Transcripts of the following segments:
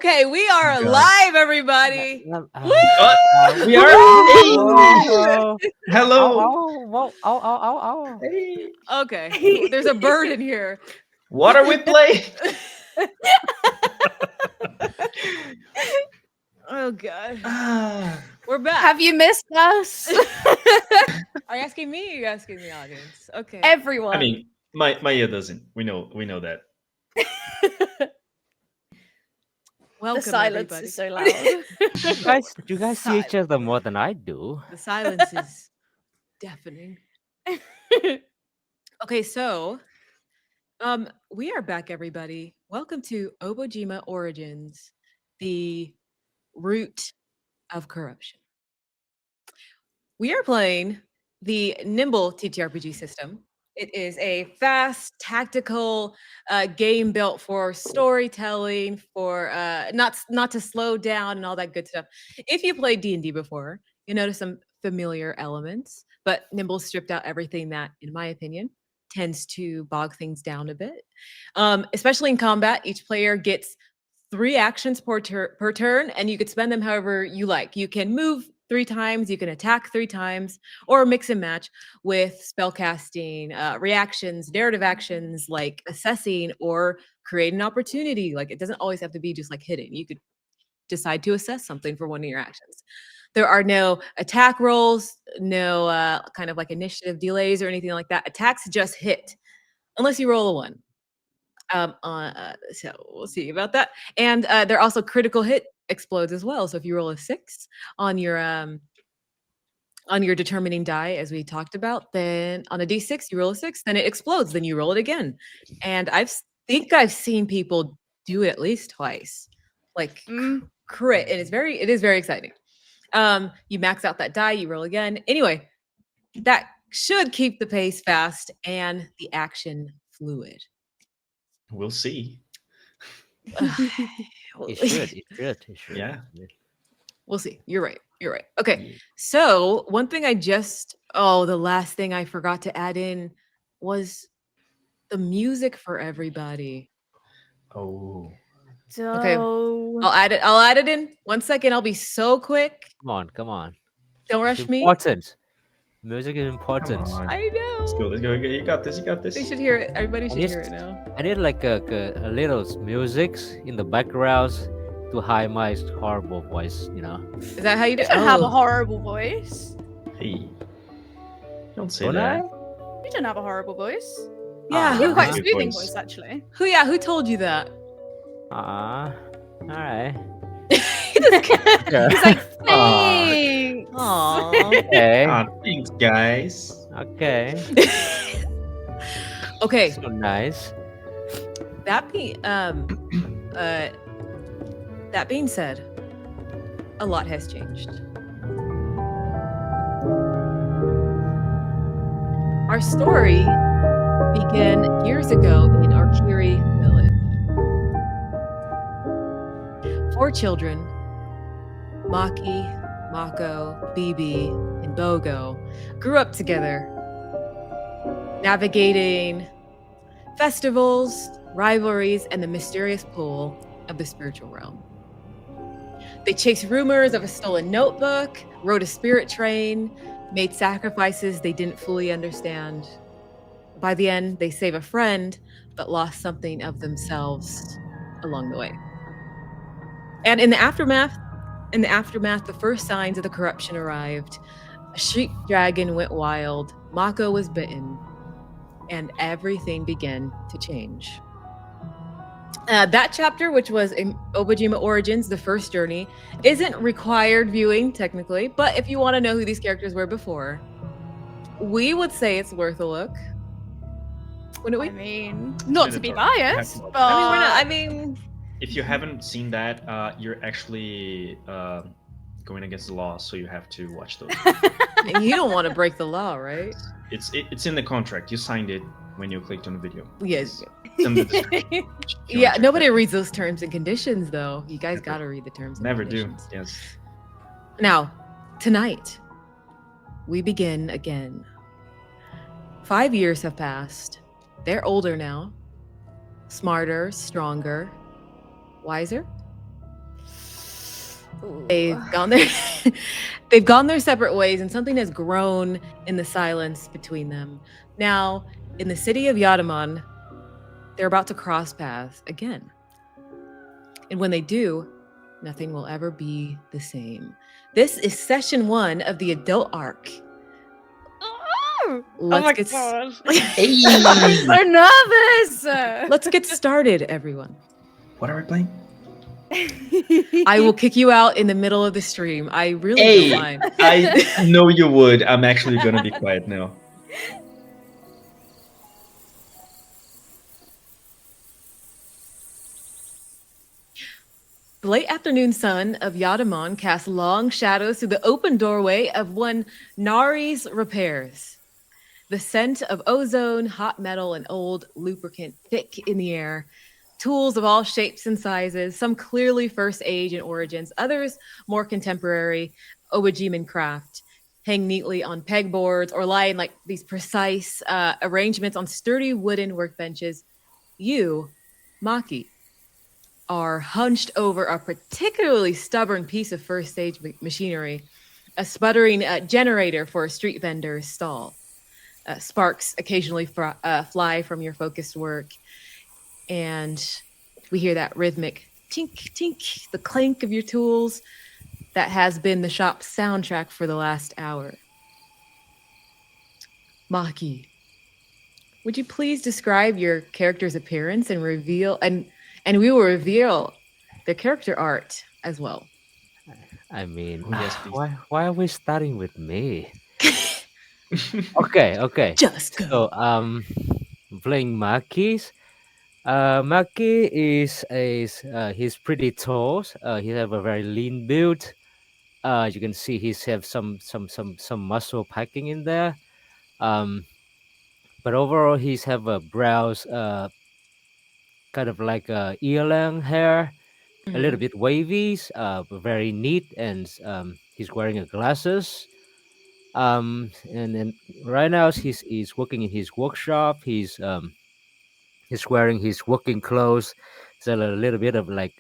Okay, we are God. live, everybody. We are. Oh, Hello. oh. Hey. Okay, there's a bird in here. What are we playing? Oh God, Ah, we're back. Have you missed us? Are you asking me or are you asking the audience? Okay. Everyone. I mean, my ear doesn't. We know that. Welcome, the silence everybody. is so loud. You guys see each other more than I do. The silence is deafening. Okay, so we are back, everybody. Welcome to Obojima Origins, the root of corruption. We are playing the Nimble ttrpg system. It is a fast, tactical game built for storytelling, for not to slow down and all that good stuff. If you played D&D before, you notice some familiar elements, but Nimble stripped out everything that, in my opinion, tends to bog things down a bit. Especially in combat, each player gets 3 actions per turn, and you could spend them however you like. You can move 3 times, you can attack 3 times, or mix and match with spellcasting, reactions, narrative actions like assessing or create an opportunity. Like it doesn't always have to be just like hitting. You could decide to assess something for one of your actions. There are no attack rolls, no kind of like initiative delays or anything like that. Attacks just hit, unless you roll a 1. So we'll see about that. And there are also critical hit explodes as well. So if you roll a 6 on your determining die, as we talked about, then on a d6 you roll a 6, then it explodes, then you roll it again. And think I've seen people do it at least twice, like crit, and it is very exciting. You max out that die, you roll again. Anyway, that should keep the pace fast and the action fluid. we'll see. It should. Yeah. We'll see. You're right. Okay. So one thing the last thing I forgot to add in was the music for everybody. Oh. Okay. I'll add it in 1 second. I'll be so quick. Come on. Don't rush It's me. important. Music is important. Come on. I know. Let's go. You got this. They should hear it. Everybody should hear it now. I need like a little music in the background to hide my horrible voice, Is that how you do You it? don't have a horrible voice. Hey. Don't say Don't that. You don't have a horrible voice. Yeah. You have quite a Good soothing voice. voice, actually. Who told you that? All right. He's like, Thanks. Aww. Okay. Thanks, guys. Okay. Okay. So nice. That being said, a lot has changed. Our story began years ago in Arkiri village. 4 children, Maki, Mako, Bibi, and Bogo, grew up together, navigating festivals, rivalries, and the mysterious pull of the spiritual realm. They chased rumors of a stolen notebook, rode a spirit train, made sacrifices they didn't fully understand. By the end, they save a friend, but lost something of themselves along the way. And in the aftermath, the first signs of the corruption arrived. A shriek dragon went wild, Mako was bitten, and everything began to change. That chapter, which was in Obojima Origins, the first journey, isn't required viewing technically, but if you want to know who these characters were before, we would say it's worth a look. Wouldn't we? I mean, not to be biased, but I mean, If you haven't seen that, you're actually going against the law, so you have to watch those. you don't want to break the law, right? It's in the contract. You signed it when you clicked on the video. Yes. It's in the description. Yeah, nobody reads those terms and conditions, though. You guys got to read the terms and Never do. conditions. Yes. Now, tonight, we begin again. 5 years have passed. They're older now, smarter, stronger, wiser. They've gone their they've gone their separate ways, and something has grown in the silence between them. Now, in the city of Yadaman, they're about to cross paths again. And when they do, nothing will ever be the same. This is session 1 of the adult arc. Let's get God. Hey! I'm so nervous. let's get started, everyone. What are we playing? I will kick you out in the middle of the stream. I really Hey! don't mind. I know you would. I'm actually gonna be quiet now. The late afternoon sun of Yadaman casts long shadows through the open doorway of one Nari's repairs. The scent of ozone, hot metal, and old lubricant thick in the air. Tools of all shapes and sizes, some clearly first age and origins, others more contemporary, Obojima craft, hang neatly on pegboards or lie in like these precise arrangements on sturdy wooden workbenches. You, Maki, are hunched over a particularly stubborn piece of first stage machinery, a sputtering generator for a street vendor's stall. Sparks occasionally fly from your focused work, and we hear that rhythmic tink, tink, the clank of your tools that has been the shop's soundtrack for the last hour. Maki, would you please describe your character's appearance and reveal, and we will reveal the character art as well. I mean, Yes, please. why are we starting with me? Okay. Just go. So playing Maki's. Maki he's pretty tall. He have a very lean build. You can see he's have some muscle packing in there. Um, but overall he's have a brows kind of like earlang hair, a little bit wavy, but very neat, and he's wearing a glasses. And then right now he's working in his workshop. He's wearing his working clothes. There's a little bit of like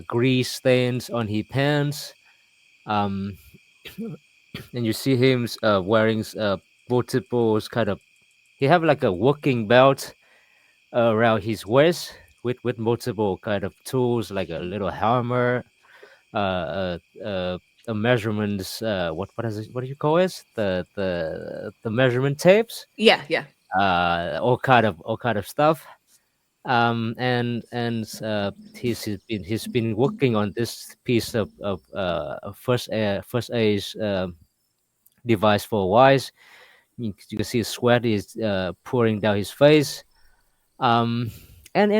grease stains on his pants. Um, and you see him wearing multiple kind of. He have like a working belt around his waist with multiple kind of tools, like a little hammer, a measurements. What is it? What do you call it? The measurement tapes. Yeah. All kind of stuff. And he's been working on this piece of first aid device for a while. You can see his sweat is pouring down his face. Um, and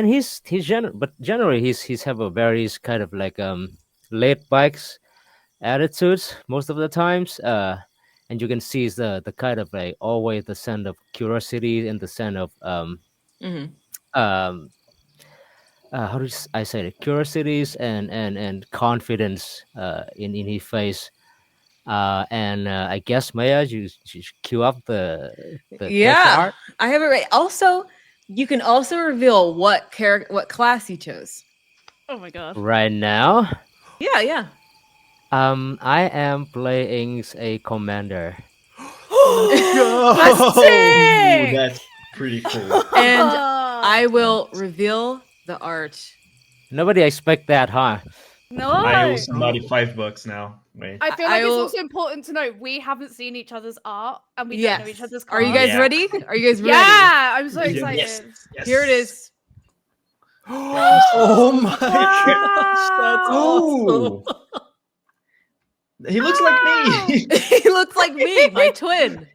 but generally he's have a very kind of like laid back attitudes most of the times. And you can see the kind of like always the sense of curiosity and the sense of um how do I say it? Curiosities and confidence in his face. And I guess Maya, you cue up the character Yeah, art I have it right. Also, you can also reveal what class you chose. Oh my god. right now. Yeah. I am playing a commander. That's sick! That's pretty cool. And I will reveal the art. Nobody expect that, huh? No. I owe somebody $5 now. Wait. I feel I like it's will- also important to note we haven't seen each other's art and we Yes. don't know each other's Are you cards. guys Yeah. ready? Are you guys ready? Yeah, I'm so Yes, excited. yes. Here it is. Oh my Wow. gosh, that's awesome. Oh, he looks like me. He looks like me, my twin.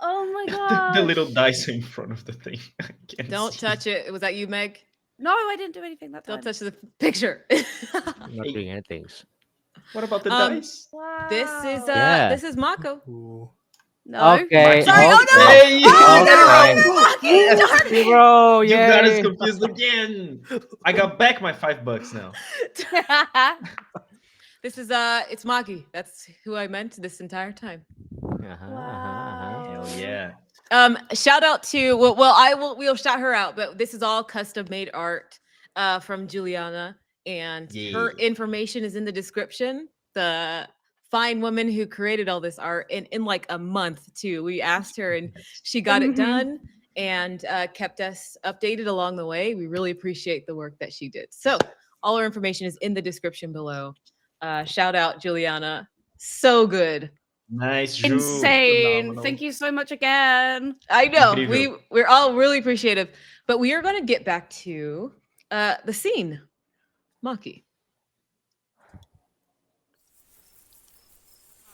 Oh my god. The little dice in front of the thing. I can't Don't see. touch it. Was that you, Meg? No, I didn't do anything that time. Don't touch the picture. I'm not doing anything. What about the Um, dice? Wow. This is Mako. Ooh. No. Okay. Sorry, oh no! Hey! Oh, Okay. darn it! Zero, You got us yay. confused again. I got back my $5 now. This is it's Maki. That's who I meant this entire time. Hell yeah. Shout out to we'll shout her out, but this is all custom made art from Juliana and Yeah. her information is in the description. The fine woman who created all this art in like a month too. We asked her and she got it done and kept us updated along the way. We really appreciate the work that she did. So all our information is in the description below. Shout out Juliana, so good. Nice, Drew. Insane. Phenomenal. Thank you so much again. I know Incrível. we're all really appreciative, but we are going to get back to the scene. Maki.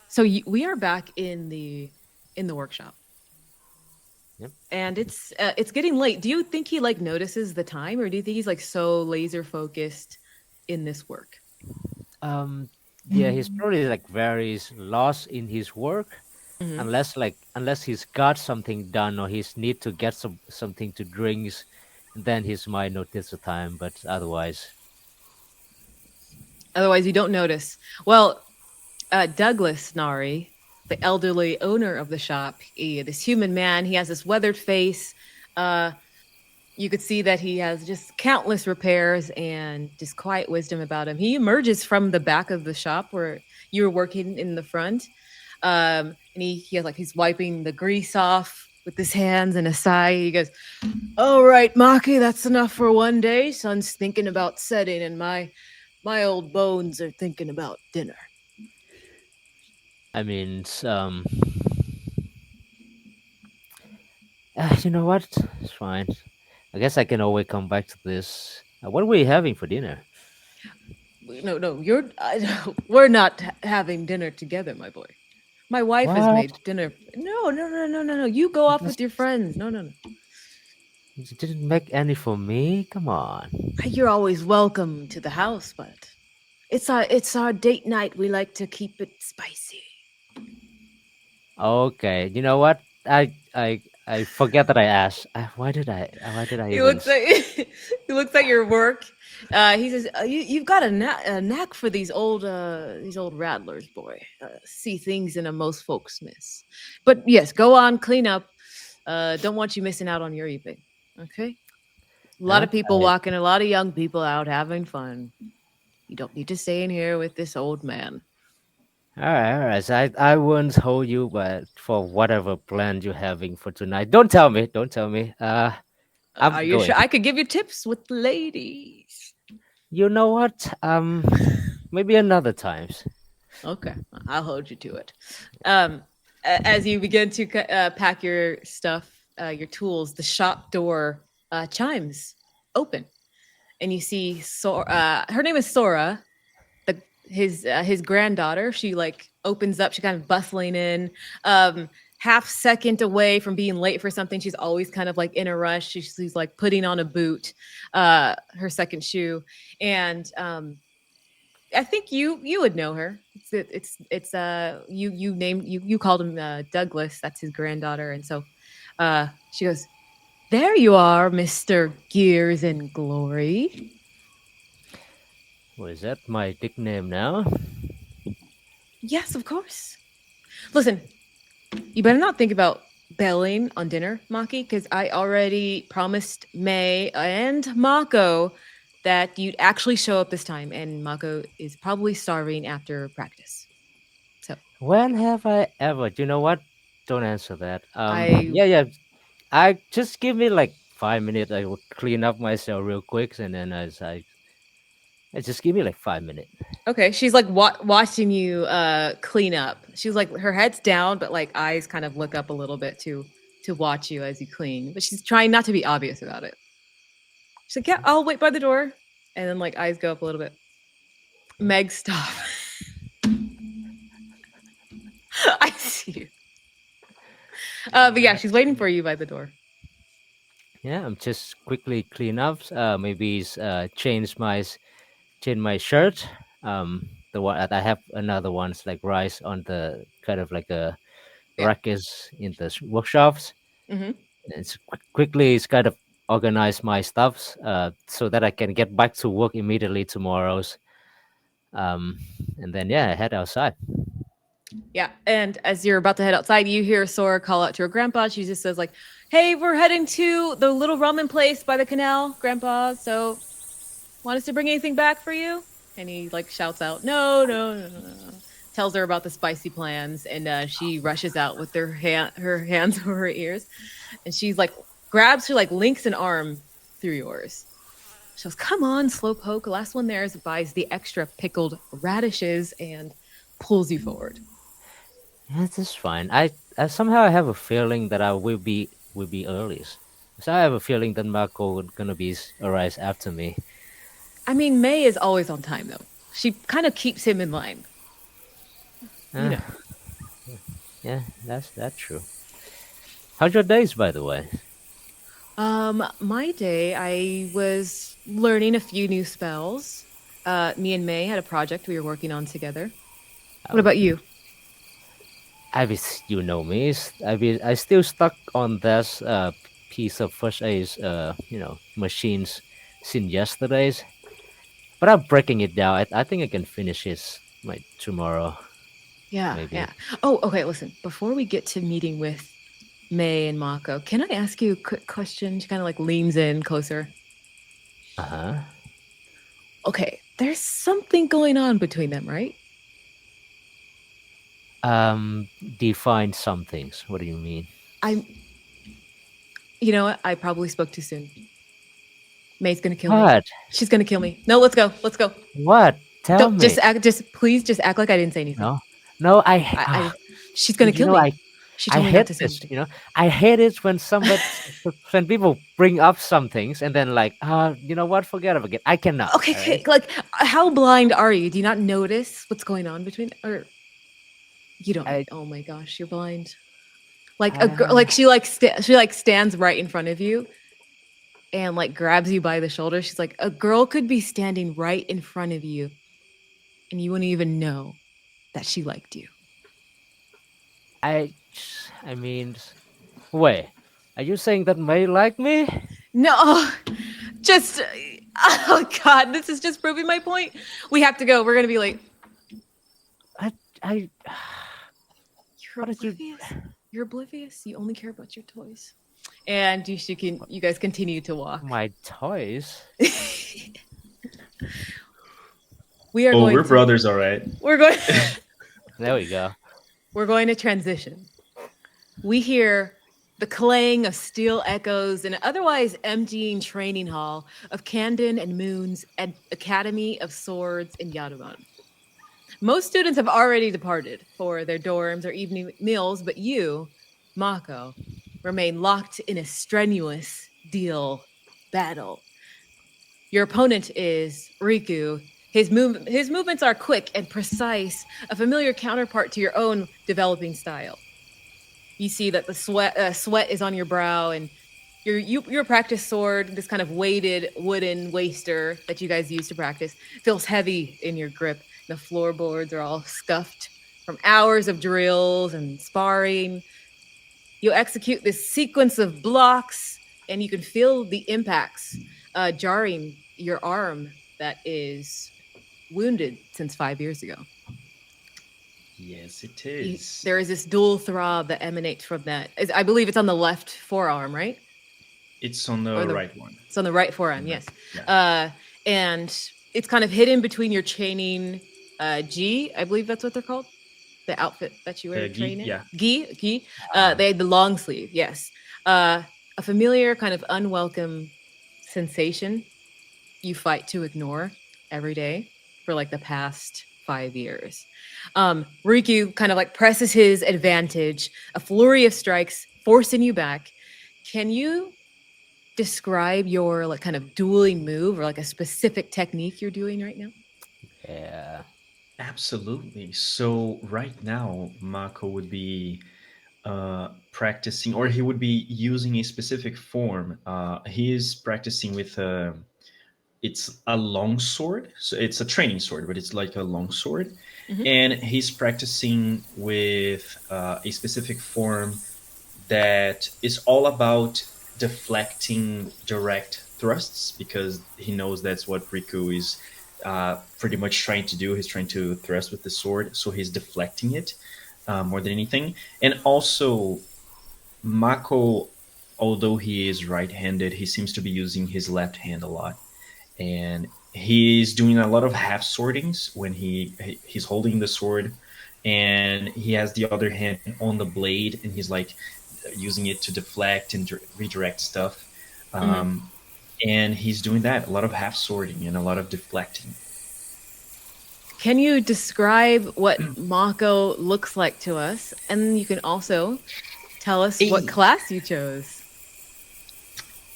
So we are back in the workshop. Yep. And it's getting late. Do you think he like notices the time, or do you think he's like so laser focused in this work? Yeah, he's probably like very lost in his work, Mhm. unless he's got something done or he's need to get something to drinks, then he might notice the time. But otherwise, Otherwise, you don't notice. Well, Douglas Nari, the elderly owner of the shop, this human man, he has this weathered face. You could see that he has just countless repairs and just quiet wisdom about him. He emerges from the back of the shop where you were working in the front. And he has like, he's wiping the grease off with his hands and a sigh. He goes, "All right, Maki, that's enough for one day. Son's thinking about setting and my old bones are thinking about dinner." I mean, you know what? It's fine. I guess I can always come back to this. What are we having for dinner? No, we're not having dinner together, my boy. My wife has What? made dinner. No. You go off with your friends. No. You didn't make any for me. Come on. You're always welcome to the house, but it's our date night. We like to keep it spicy. Okay. You know what? I forget that I asked. Why did I? Why did I He even? looks at he looks at your work. He says, "You've got a knack for these old rattlers, boy. See things in a most folks miss. But yes, go on, clean up. Don't want you missing out on your evening. Okay? A lot of people Okay. walking, a lot of young people out having fun. You don't need to stay in here with this old man." All right. So I won't hold you, but for whatever plan you're having for tonight, don't tell me. Don't tell me. I'm Are you going. sure? I could give you tips with the ladies. You know what? Maybe another times. Okay, I'll hold you to it. As you begin to pack your stuff, your tools, the shop door chimes open, and you see her name is Sora, his granddaughter. She like opens up. She kind of bustling in. Half second away from being late for something. She's always kind of like in a rush. She's like putting on a boot, her second shoe, and I think you would know her. It's you called him Douglas. That's his granddaughter, and so she goes, "There you are, Mr. Gears and Glory." What is that? My nickname now? Yes, of course. Listen, you better not think about bailing on dinner, Maki, because I already promised May and Mako that you'd actually show up this time, and Mako is probably starving after practice. So When have I ever? You know what? Don't answer that. I Yeah. I just give me like 5 minutes. I will clean up myself real quick, and then just give me like 5 minutes. okay. She's like watching you clean up. She's like her head's down, but like eyes kind of look up a little bit to watch you as you clean. But she's trying not to be obvious about it. She's like, "Yeah, I'll wait by the door," and then like eyes go up a little bit. Meg, stop. I see you. But yeah, she's waiting for you by the door. Yeah, I'm just quickly clean up. Maybe change my shirt. The one I have another one's like rice on the kind of like a Yeah. rack is in the workshops. Mhm. It's quickly it's kind of organize my stuffs so that I can get back to work immediately tomorrow's. And then yeah, head outside. Yeah, and as you're about to head outside, you hear Sora call out to her grandpa. She just says like, "Hey, we're heading to the little ramen place by the canal, Grandpa. So Want us to bring anything back for you? And he like shouts out, no, no, no, no, no. No." Tells her about the spicy plans, and she rushes out with her hands over her ears, and she's like grabs her, like links an arm through yours. She goes, "Come on, Slowpoke. Last one there buys the extra pickled radishes and pulls you forward." Yeah, that's fine. I somehow have a feeling that I will be earliest. So I have a feeling that Marco gonna be arise after me. I mean, May is always on time though. She kind of keeps him in line. You Ah, know. yeah, that's true. How's your days, by the way? My day, I was learning a few new spells. Me and May had a project we were working on together. What about you? I wish you know me. I still stuck on this piece of first aid, machines since yesterday's. But I'm breaking it down. I think I can finish it like tomorrow, Yeah, maybe. yeah. Oh, okay. Listen, before we get to meeting with May and Mako, can I ask you a quick question? She kind of like leans in closer. Uh huh. Okay, there's something going on between them, right? Define some things. What do you mean? I'm. You know what? I probably spoke too soon. May's gonna kill me. What? She's gonna kill me. No, let's go. Let's go. What? Tell Don't me. just act. Just please, just act like I didn't say anything. No, no. She's gonna kill me. She I told me not hate to say this. anything. You know, I hate it when somebody, when people bring up some things and then like, you know what? Forget about it. I cannot. Okay, all okay. right? Like, how blind are you? Do you not notice what's going on between? Or you don't? I, Oh my gosh, you're blind. Like a girl. uh, Like she like stands right in front of you and like grabs you by the shoulder. She's like, a girl could be standing right in front of you, and you wouldn't even know that she liked you. I, I mean, wait. Are you saying that May like me? No, just oh god, this is just proving my point. We have to go. We're gonna be late. I. You're What did you? oblivious. You're oblivious. You only care about your toys. And you guys continue to walk. My toys. We are Oh, going we're to brothers, all right. we're going There we go. we're going to transition. We hear the clang of steel echoes in an otherwise emptying training hall of Candon and Moon's Academy of Swords in Yaruman. Most students have already departed for their dorms or evening meals, but you, Mako, remain locked in a strenuous deal battle. Your opponent is Riku. His movements are quick and precise, a familiar counterpart to your own developing style. You see that the sweat is on your brow, and your practice sword, this kind of weighted wooden waster that you guys use to practice, feels heavy in your grip. The floorboards are all scuffed from hours of drills and sparring. You execute this sequence of blocks, and you can feel the impacts jarring your arm that is wounded since 5 years ago. Yes, it is. There is this dual throb that emanates from that. I believe it's on the left forearm, right? It's on the right one. It's on the right forearm, yes. Yeah. And it's kind of hidden between your chaining G, I believe that's what they're called. The outfit that you wear to Gi, train in. yeah. Gi. They had the long sleeve, yes. A familiar kind of unwelcome sensation you fight to ignore every day for like the past 5 years. Riku kind of like presses his advantage, a flurry of strikes, forcing you back. Can you describe your like kind of dueling move or like a specific technique you're doing right now? Yeah. Absolutely. So right now, Mako would be practicing, or he would be using a specific form. He is practicing with it's a long sword, so it's a training sword, but it's like a long sword, Mhm. and he's practicing with a specific form that is all about deflecting direct thrusts, because he knows that's what Riku is pretty much trying to do. He's trying to thrust with the sword, so he's deflecting it more than anything. And also, Mako, although he is right-handed, he seems to be using his left hand a lot, and He's doing a lot of half sortings when he's holding the sword, and he has the other hand on the blade, and he's like using it to deflect and redirect stuff. Mhm. And he's doing that, a lot of half sorting and a lot of deflecting. Can you describe what Mako looks like to us? And you can also tell us what Hey, class you chose.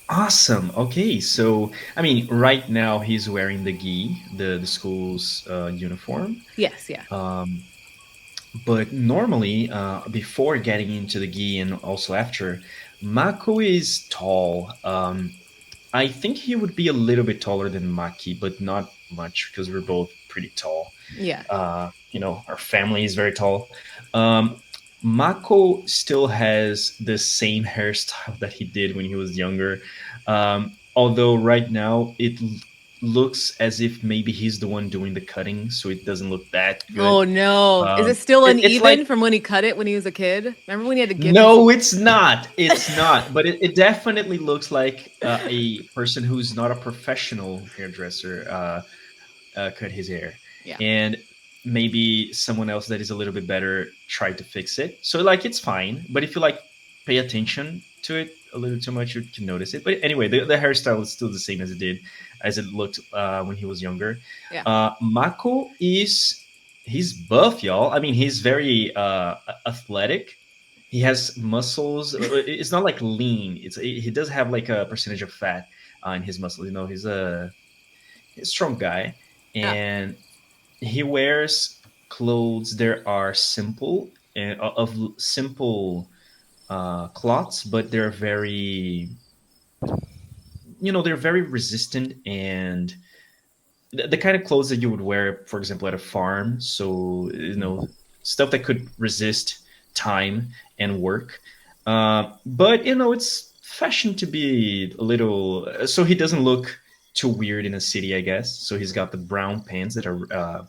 awesome. Okay, so I mean, right now he's wearing the gi, the school's uniform. Yes, yeah. Um, but normally, before getting into the gi and also after, Mako is tall. I think he would be a little bit taller than Maki, but not much because we're both pretty tall. Yeah. Our family is very tall. Um, Mako still has the same hairstyle that he did when he was younger. Although right now looks as if maybe he's the one doing the cutting, so it doesn't look that good. Oh no. Is it Um, still it's like, uneven from when he cut it when he was a kid? Remember when he had to give his no, it's not. It's not. But it definitely looks like a person who's not a professional hairdresser cut his hair, Yeah. and maybe someone else that is a little bit better tried to fix it. So like it's fine, but if you like pay attention to it a little too much, you can notice it. But anyway, the hairstyle is still the same as it looked when he was younger. Yeah. Mako he's buff, y'all. I mean, he's very athletic. He has muscles. It's not like lean. He does have like a percentage of fat in his muscles. He's a strong guy, Yeah. and he wears clothes that are simple and of simple cloths, but they're very resistant, and the kind of clothes that you would wear, for example, at a farm. So stuff that could resist time and work. But it's fashion to be a little, so he doesn't look too weird in a city, I guess. So he's got the brown pants that are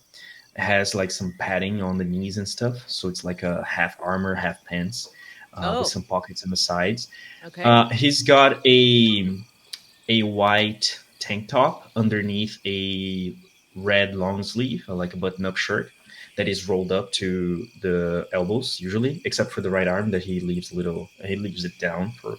has like some padding on the knees and stuff. So it's like a half armor, half pants, with Oh, some pockets on the sides. okay. He's got a white tank top underneath a red long sleeve, like a button-up shirt that is rolled up to the elbows usually, except for the right arm that he leaves it down for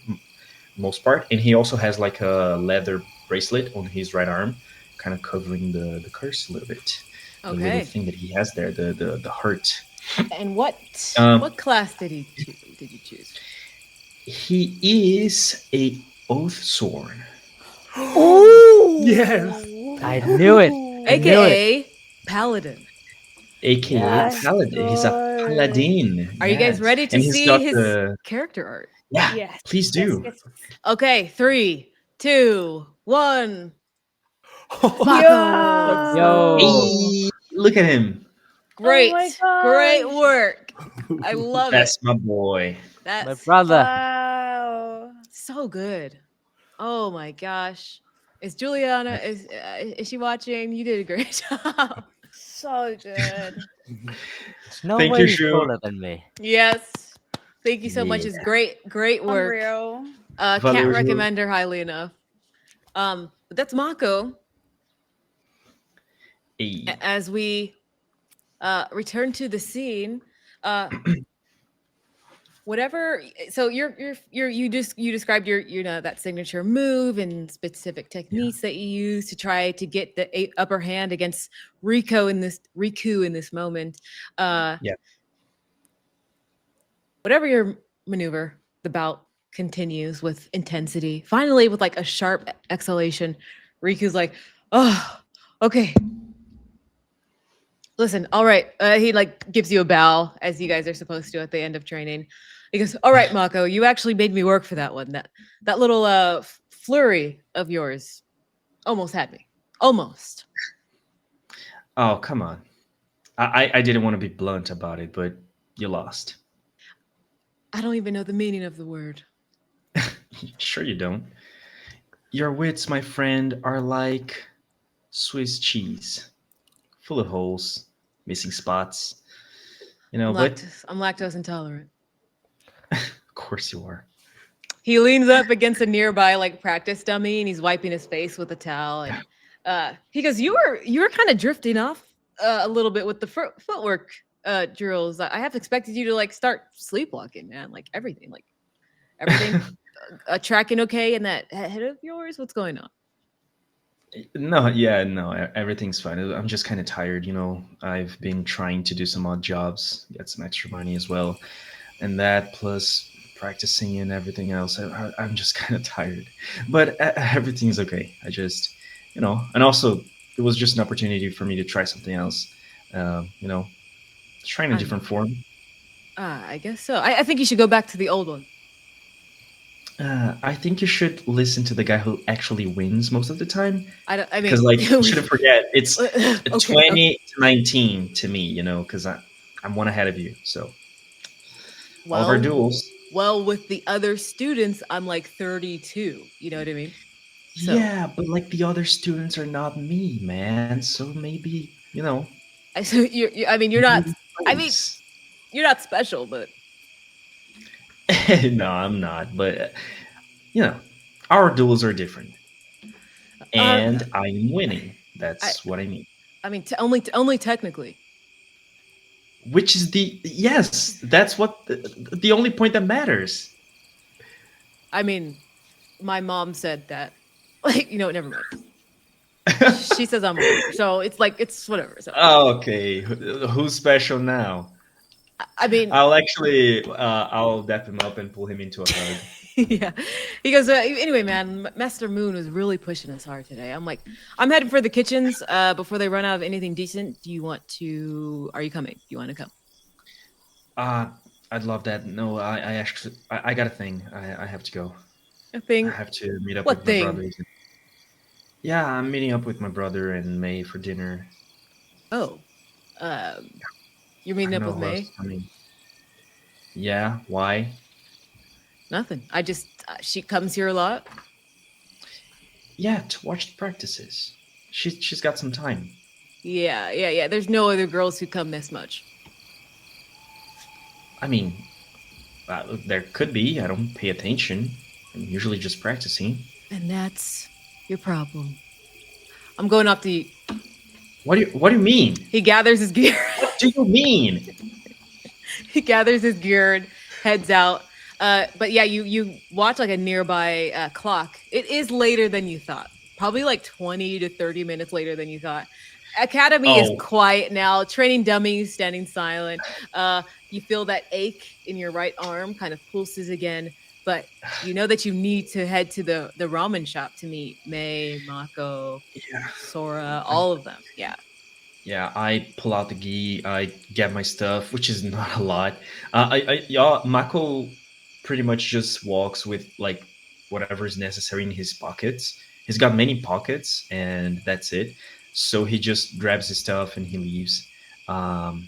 most part. And he also has like a leather bracelet on his right arm, kind of covering the curse a little bit, the little Okay. thing that he has there, the heart. And what Um, what class did you choose? he is a oath sworn, Oh, Yes. I knew it. I knew it. AKA Paladin. aka Yes. Paladin. He's a paladin. Are you guys Yes, ready to and he's see got his the character art? yeah. Yes. Please Yes. do. Yes. Okay, 3, 2, 1. Let's Mako. Yo. go. Hey, look at him. Oh my Great gosh. work. I love it. That's my boy. My That's brother. Wow. so good. Oh my gosh. Is Juliana is she watching? You did a great job. So good. There's no Thank way you, he's Shu. cooler than me. Yes. Thank you so much. Yeah. It's great work. Unreal. Can't Valeu, Ju. recommend her highly enough. But that's Mako. Hey. As we return to the scene, whatever. So you described your that signature move and specific techniques that you use to try to get the upper hand against Riku in this moment. Yeah. Whatever your maneuver, the bout continues with intensity. Finally, with like a sharp exhalation, Riku's like, "Oh, okay. Listen, all right." He like gives you a bow as you guys are supposed to at the end of training. He goes, "All right, Mako, you actually made me work for that one. That little flurry of yours almost had me. Almost." Oh, come on. I didn't want to be blunt about it, but you lost. I don't even know the meaning of the word. Sure you don't. Your wits, my friend, are like Swiss cheese, full of holes, missing spots. But I'm lactose intolerant. of course you are. He leans up against a nearby like practice dummy and he's wiping his face with a towel and He goes, you were kind of drifting off a little bit with the footwork drills. I have expected you to like start sleepwalking, man. Like everything, tracking okay in that head of yours. What's going on? No, yeah, no, everything's fine. I'm just kind of tired, you know. I've been trying to do some odd jobs, get some extra money as well, and that plus practicing and everything else. I'm just kind of tired, but everything's okay. I just, you know, and also it was just an opportunity for me to try something else. You know, trying a I different form. I guess so. I think you should go back to the old one. I think you should listen to the guy who actually wins most of the time. I mean, Because like you shouldn't forget, it's okay, 20 to 19 to me, you know, because I'm one ahead of you. So all of our duels. Well, with the other students, I'm like 32. You know what I mean? So- Yeah, but like the other students are not me, man. So maybe, you know. So I mean, you're not. I mean, Nice. you're not special, but No, I'm not. But you know, our duels are different, and I'm winning. That's what I mean. I mean, only technically. Which is yes, that's what the only point that matters. I mean, my mom said that. Like, you know, never mind. She says I'm weird, so it's like it's whatever. So. Okay, who's special now? I mean, I'll dap him up and pull him into a hug. yeah. He goes, anyway, man, Master Moon was really pushing us hard today. I'm like, I'm heading for the kitchens before they run out of anything decent. Are you coming? Do you want to come? I'd love that. No, I actually, I got a thing. I have to go. A thing? I have to meet up What with thing? my brothers. Yeah, I'm meeting up with my brother and May for dinner. Oh. You're meeting I up know with who else May? is coming. Yeah, why? Nothing. I just, she comes here a lot. Yeah, to watch the practices. She's got some time. Yeah. There's no other girls who come this much. I mean, there could be. I don't pay attention. I'm usually just practicing. And that's your problem. I'm going off to eat. What do you mean? He gathers his gear. What do you mean? He gathers his gear and heads out. But yeah, you watch like a nearby clock. It is later than you thought. Probably like 20 to 30 minutes later than you thought. Academy is quiet now. Training dummies standing silent. You feel that ache in your right arm kind of pulses again. But you know that you need to head to the ramen shop to meet May, Mako, Sora, all of them. Yeah. Yeah, I pull out the gi, I get my stuff, which is not a lot. Mako pretty much just walks with like whatever is necessary in his pockets. He's got many pockets, and that's it. So he just grabs his stuff and he leaves. And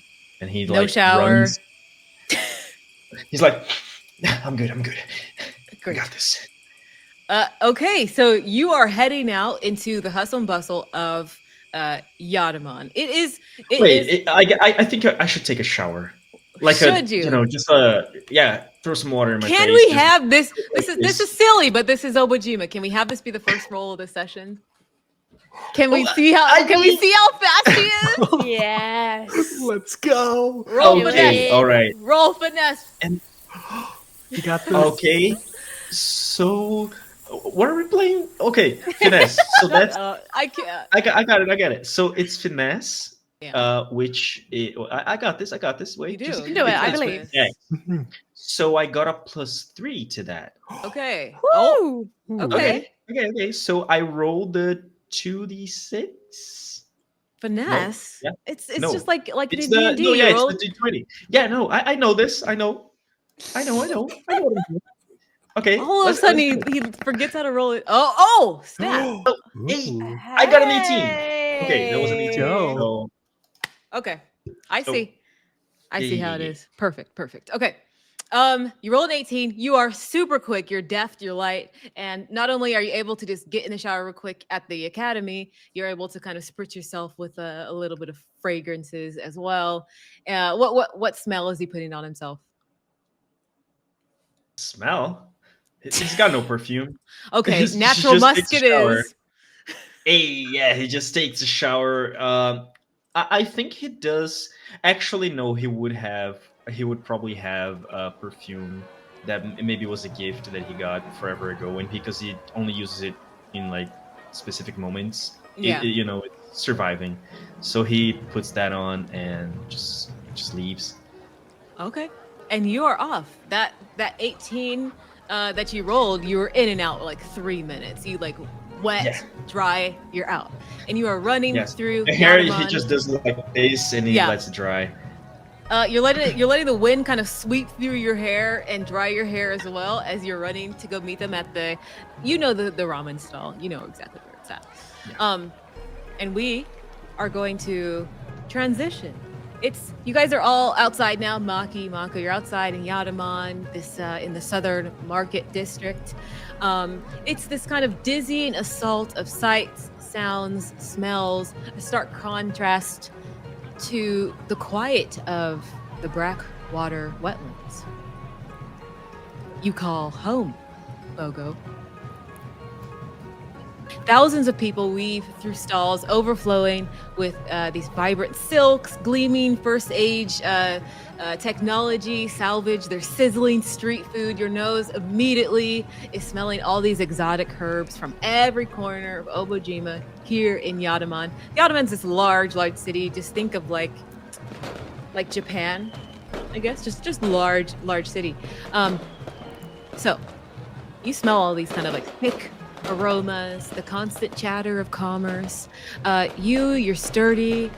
he No like shower. runs. He's like, I'm good. Great. I got this. Okay, so you are heading out into the hustle and bustle of Yadaman. I think I should take a shower. Like Should you? You know, just throw some water in my face. Can we just- have this? This is silly, but this is Obojima. Can we have this be the first roll of the session? Can we see how fast he is? Yes. Let's go. Roll Okay, finesse. all right. Roll finesse. You got this. Okay, so what are we playing? Okay, finesse. So that's I can't. I got it. So it's finesse. Yeah. I got this. Wait, You do. just You can do it, I it's believe. finesse. So I got a +3 to that. Okay. Oh. Woo! Okay. Okay. So I rolled the 2d6. Finesse. Yeah. It's No. just like in It's a the D&D. no, yeah, you it's roll- the d20. Yeah, no, I know this. I know what I'm doing. Okay. all of a let's sudden do it. he forgets how to roll it. Oh, snap. Hey, Ooh. I got an 18. Okay, that was an 18. Go. So Okay. I So- see. I see how it Yeah. is. Perfect. Okay. You roll an 18. You are super quick. You're deft. You're light. And not only are you able to just get in the shower real quick at the academy, you're able to kind of spritz yourself with a little bit of fragrances as well. What smell is he putting on himself? smell. He's got no perfume. Okay, He natural just musk takes a it shower. is. Yeah, he just takes a shower. I think he does. Actually, no, he would have. He would probably have a perfume that maybe was a gift that he got forever ago, and because he only uses it in like specific moments, Yeah. it's surviving. So he puts that on and just leaves. Okay. And you are off. That 18 that you rolled, you were in and out like 3 minutes. You like wet, Yeah. dry, you're out. And you are running Yes. through Here he Yadaman. just does like this and he Yeah. lets it dry. You're letting the wind kind of sweep through your hair and dry your hair as well as you're running to go meet them at the ramen stall. You know exactly where it's at. Yeah. And we are going to transition. You guys are all outside now. Mako, you're outside in Yadaman, this in the southern market district. It's this kind of dizzying assault of sights, sounds, smells, a stark contrast to the quiet of the Brackwater wetlands. You call home, Bogo. Thousands of people weave through stalls overflowing with these vibrant silks, gleaming first age technology, salvage, their sizzling street food. Your nose immediately is smelling all these exotic herbs from every corner of Obojima here in Yadaman. Yadaman's this large city. Just think of like Japan, I guess. Just large city. So you smell all these kind of like thick aromas, the constant chatter of commerce. You're sturdy,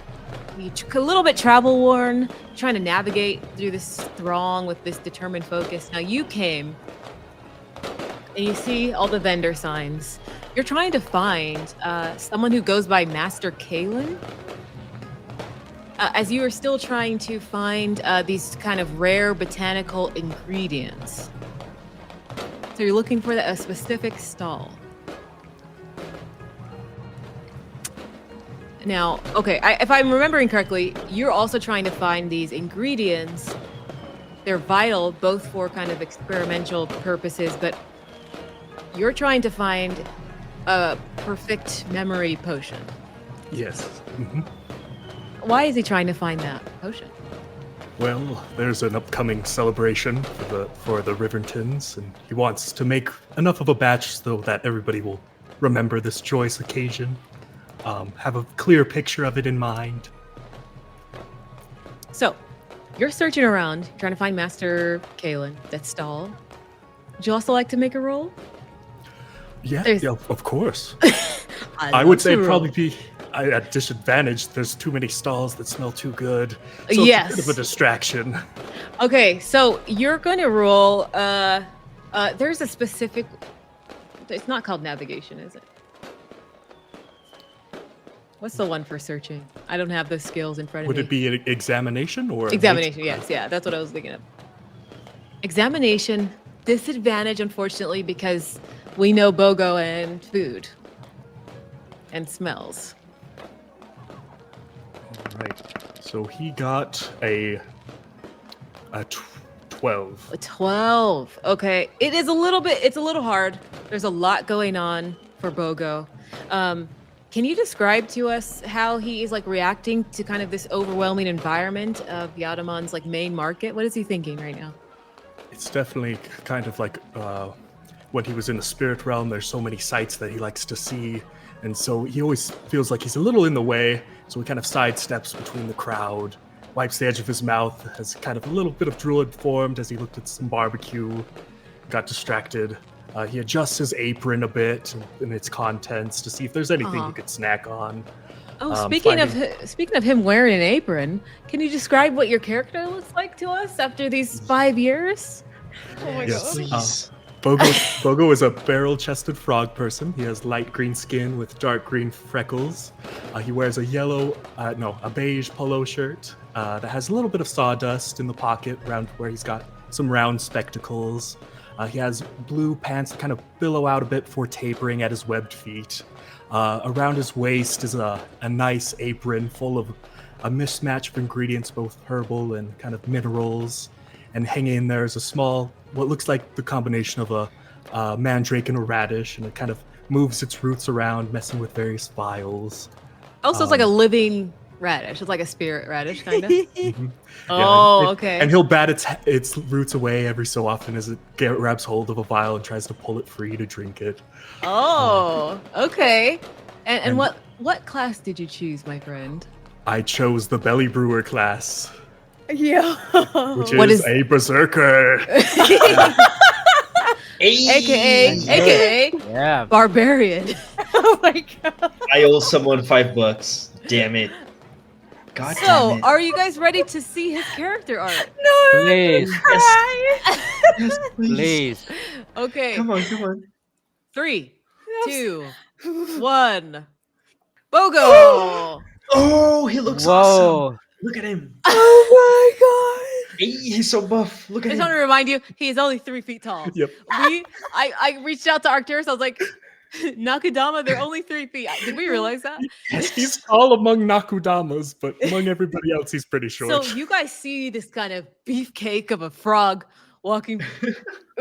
a little bit travel worn, trying to navigate through this throng with this determined focus. Now you came and you see all the vendor signs. You're trying to find someone who goes by Master Kalen. As you are still trying to find these kind of rare botanical ingredients. So you're looking for a specific stall. Now, okay, if I'm remembering correctly, you're also trying to find these ingredients. They're vital both for kind of experimental purposes, but you're trying to find a perfect memory potion. Yes. Mm-hmm. Why is he trying to find that potion? Well, there's an upcoming celebration for the Rivertons, and he wants to make enough of a batch so that everybody will remember this joyous occasion. Have a clear picture of it in mind. So, you're searching around, trying to find Master Kalen, that stall. Would you also like to make a roll? Yeah, of course. I would say it'd probably be at disadvantage. There's too many stalls that smell too good. So Yes. It's a bit of a distraction. Okay, so you're going to roll. There's a specific. It's not called navigation, is it? What's the one for searching? I don't have those skills in front of me. Would it be an examination or Examination? Yes, yeah, that's what I was thinking of. Examination, disadvantage, unfortunately, because we know Bogo and food and smells. All right. So he got a 12. A 12. Okay, it's a little hard. There's a lot going on for Bogo. Can you describe to us how he is like reacting to kind of this overwhelming environment of Yadaman's like main market? What is he thinking right now? It's definitely kind of like when he was in the spirit realm, there's so many sights that he likes to see. And so he always feels like he's a little in the way. So he kind of sidesteps between the crowd, wipes the edge of his mouth, has kind of a little bit of drool had formed as he looked at some barbecue, got distracted. He adjusts his apron a bit and its contents to see if there's anything he could snack on. Oh, speaking of him wearing an apron, can you describe what your character looks like to us after these 5 years? Oh my Yes. god. Bogo is a barrel-chested frog person. He has light green skin with dark green freckles. He wears a beige polo shirt that has a little bit of sawdust in the pocket around where he's got some round spectacles. He has blue pants that kind of billow out a bit before tapering at his webbed feet. Around his waist is a nice apron full of a mismatch of ingredients, both herbal and kind of minerals. And hanging in there is a small, what looks like the combination of a mandrake and a radish, and it kind of moves its roots around, messing with various files. Also, it's like a living radish. It's like a spirit radish, kind of. Mhm. Oh, and okay. he'll bat its roots away every so often as it grabs hold of a vial and tries to pull it free to drink it. Oh, okay. And And- what class did you choose, my friend? I chose the Belly Brewer class, Yeah. which What is is- a berserker. AKA Yeah. barbarian. Oh my god. I owe someone $5. Damn it. God So, damn it. are you guys ready to see his character art? No. Please, Yes, please. Okay. Come on. 3, 2, 1. Bogo! Oh, he looks awesome. Whoa. Look at him. Oh my Hey, he's so buff. Look I at just want to him. remind you, he is only 3 feet tall. Yep. I reached out to Arcturus. I was like, Nakadama, they're only 3 feet. Did we realize that? He's tall among Nakudamas, but among everybody else, he's pretty short. So you guys see this kind of beefcake of a frog walking.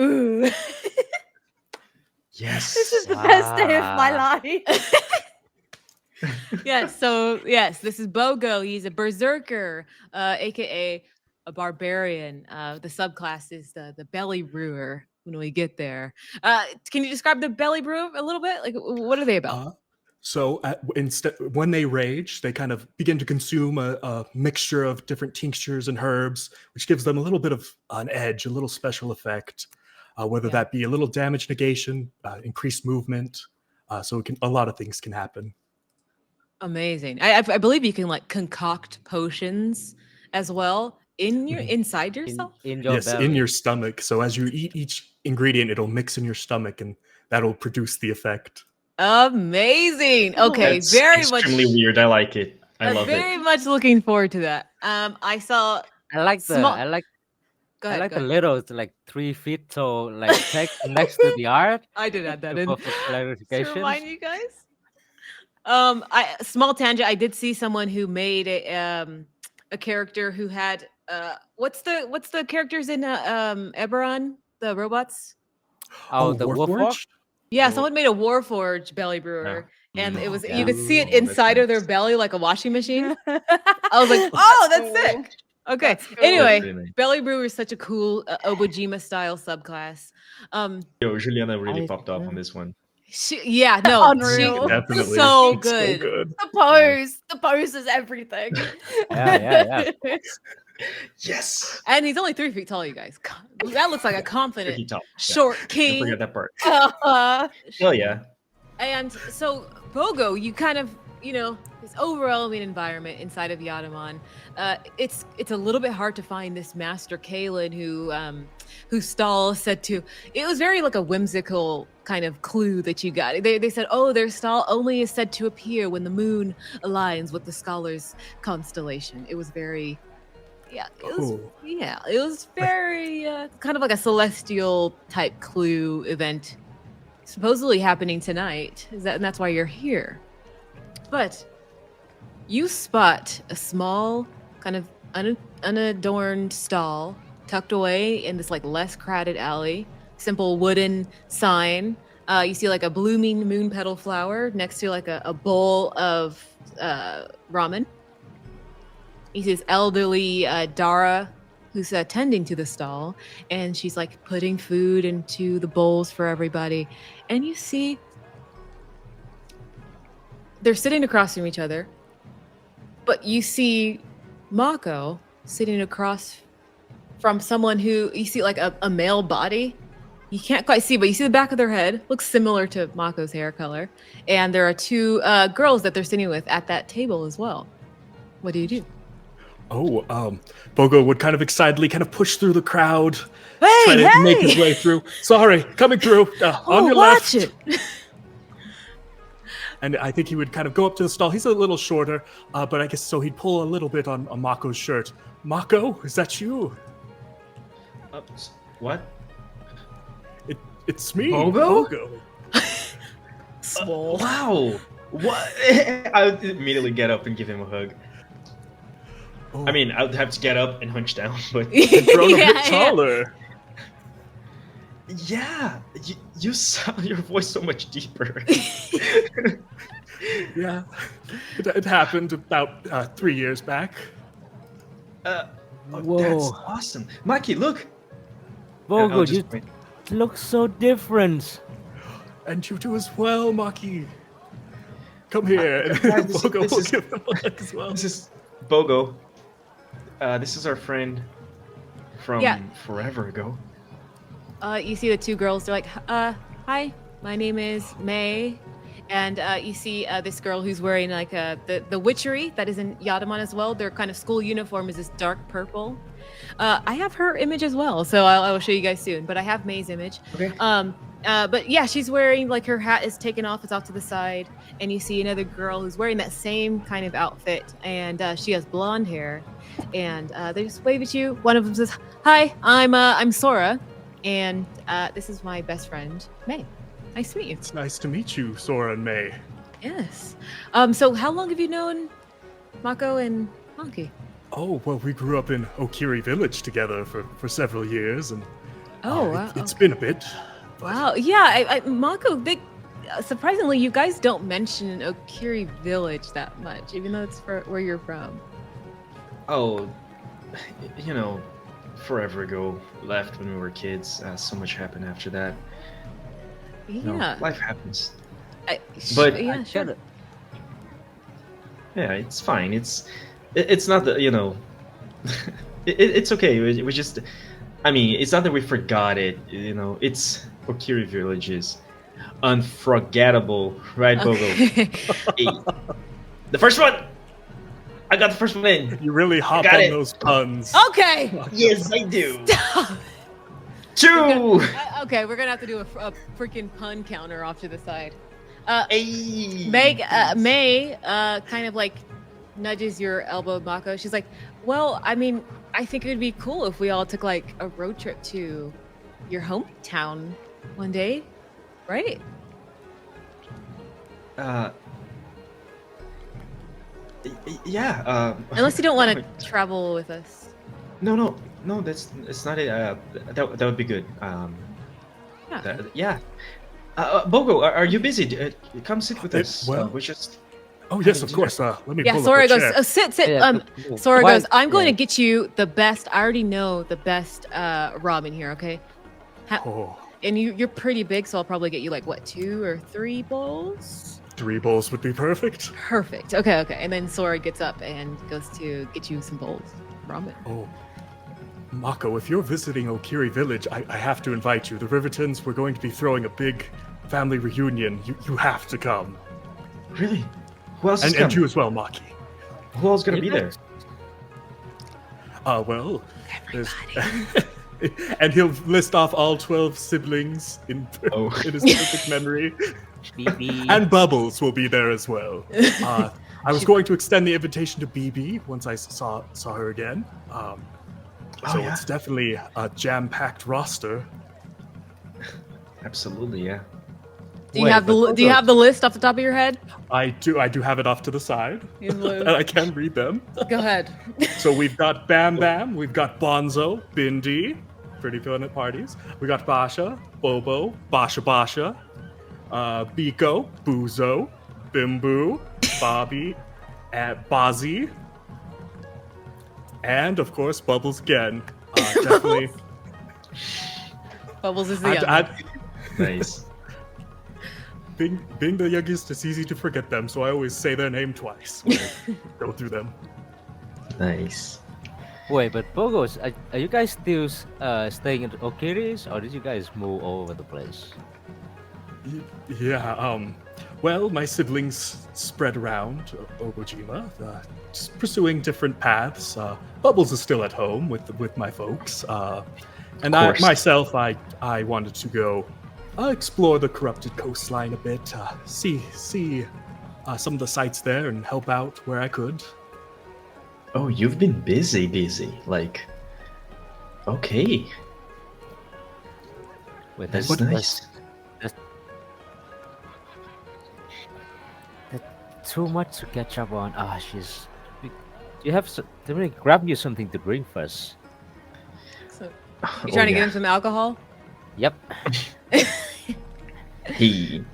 Ooh. Yes. This is the best day of my Wow. life. Yes. So yes, this is Bogo. He's a berserker, aka a barbarian. The subclass is the belly brewer. When we get there, can you describe the belly brewer a little bit? Like, what are they about? So instead, when they rage, they kind of begin to consume a mixture of different tinctures and herbs, which gives them a little bit of an edge, a little special effect, whether Yeah. that be a little damage negation, increased movement. So a lot of things can happen. Amazing. I believe you can like concoct potions as well Mhm. inside yourself. In your Yes, belly. in your stomach. So as you eat each ingredient, it'll mix in your stomach, and that'll produce the effect. Amazing. Okay, That's very extremely much. weird. I like it. I I'm love very it. much looking forward to that. I saw. I like the Small- I like Go I ahead. like Go the ahead. little like 3 feet tall like text next to the art. I did add that in For to clarification. remind you guys. Small tangent. I did see someone who made a character who had what's the characters in Eberron, the robots? Oh, the wolf walk? Warforged? Yeah, Well- someone made a Warforged belly brewer, and Mm. it was Yeah. you could see it Ooh, that's inside of their nice. belly like a washing machine. I was like, oh, that's cool. sick. Okay. That's cool. Anyway, That's really nice. belly brewer is such a cool Obojima style subclass. Yo, Juliana really I- popped off on this one. Yeah, no, Unreal. Definitely. so It's good. The pose is everything. Yeah. Yes. And he's only 3 feet tall, you guys. That looks like a confident Pretty top. Yeah. short Don't king. forget that part. Uh, Hell yeah. And so Bogo, you kind of, this overwhelming environment inside of Yadaman. It's a little bit hard to find this Master Kalen whose stall said to. It was very like a whimsical kind of clue that you got. They said, oh, their stall only is said to appear when the moon aligns with the scholar's constellation. It was very, it was very kind of like a celestial type clue event. Supposedly happening tonight, and that's why you're here. But you spot a small, kind of unadorned stall tucked away in this like less crowded alley. Simple wooden sign. You see like a blooming moon petal flower next to like a bowl of ramen. You see this elderly Dara who's tending to the stall, and she's like putting food into the bowls for everybody. And you see they're sitting across from each other, but you see Mako sitting across from someone who you see like a male body. You can't quite see, but you see the back of their head. Looks similar to Mako's hair color. And there are two girls that they're sitting with at that table as well. What do you do? Bogo would kind of excitedly kind of push through the crowd, Hey, try to make his way through. Sorry, coming through on your watch left. it. And I think he would kind of go up to the stall. He's a little shorter, but I guess so he'd pull a little bit on Mako's shirt. Mako, is that you? What? It's me, Bogo? Swole. Wow. What? I would immediately get up and give him a hug. Oh, I mean, I would have to get up and hunch down, but and grown a Yeah, bit taller. yeah, You sound your voice so much deeper. Yeah, it happened about 3 years back. Oh, that's Whoa, awesome, Maki. Look. And Bogo, I'll you just point. look so different. And you do as well, Maki. Come here. And guys, Bogo this will is- give them a look as well. This is Bogo. This is our friend from Yeah. forever ago. You see the two girls. They're like, "Hi, my name is May," and you see this girl who's wearing like the witchery that is in Yadaman as well. Their kind of school uniform is this dark purple. I have her image as well, so I will show you guys soon. But I have May's image. Okay. But yeah, she's wearing like her hat is taken off, it's off to the side, and you see another girl who's wearing that same kind of outfit, and she has blonde hair, and they just wave at you. One of them says, "Hi, I'm Sora, and this is my best friend May. Nice to meet you." It's nice to meet you, Sora and May. Yes. So how long have you known Mako and Monkey? Oh, well, we grew up in Okiri Village together for several years, and Oh, wow. it's been a bit. but- Wow. Yeah, Mako, surprisingly, you guys don't mention Okiri Village that much, even though it's where you're from. Oh, forever ago. Left when we were kids. So much happened after that. Yeah. Life happens. But Yeah, I sure. gotta- Yeah, it's fine. It's not that it's okay. We just, I mean, it's not that we forgot it. It's Okiri Village is unforgettable, right, Bogo? Okay. Hey, the first one. I got the first one in. You really hop got on it. those puns. Okay. Yes, I do. Stop. 2. Okay, we're gonna have to do a freaking pun counter off to the side. Hey. May kind of like nudges your elbow, Mako. She's like, "Well, I mean, I think it would be cool if we all took like a road trip to your hometown one day, right?" Yeah. Unless you don't want to travel with us. No. It's not it. That would be good. Yeah. Yeah. Bogo, are you busy? Come sit with us. well- We just. Oh, yes, of course. Let me Yeah, pull Sora up a goes, chair. sit. Yeah, Sora why- goes, "I'm going yeah. to get you the best. I already know the best ramen here, okay? Oh, And you're pretty big, so I'll probably get you like what, 2 or 3 bowls? 3 bowls would be perfect. Perfect. Okay. And then Sora gets up and goes to get you some bowls of ramen. Oh, Mako, if you're visiting Okiri Village, I have to invite you. The Rivertons, we're going to be throwing a big family reunion. You have to come. Really? Who else is And coming? you as well, Maki. Who else is gonna be Yeah. there? Well, there's... and he'll list off all 12 siblings in his perfect memory. BB. And Bubbles will be there as well. I was going to extend the invitation to BB once I saw her again. So yeah? it's definitely a jam-packed roster. Absolutely, yeah. Do you Wait, have but do you have the list off the top of your head? I do have it off to the side, and I can read them. Go ahead. So we've got Bam Bam, we've got Bonzo, Bindi, pretty fun at parties. We got Basha, Bobo, Basha, Biko, Buzo, Bimbu, Bobby, Bozzy, and of course Bubbles again. Definitely. Bubbles is the youngest. Nice. Being the youngest, it's easy to forget them, so I always say their name twice when I go through them. Nice. Wait, but Bogos, are you guys still staying at Okiri's, or did you guys move all over the place? Yeah, well, my siblings spread around Obojima, just pursuing different paths. Bubbles is still at home with my folks. And Of course. I wanted to go explore the corrupted coastline a bit, see some of the sights there and help out where I could. Oh, you've been busy. Like, okay. Wait, That's that's nice. too much to catch up on. She's. You have to really grab you something to drink first. So, you trying to get him some alcohol? Yep. He.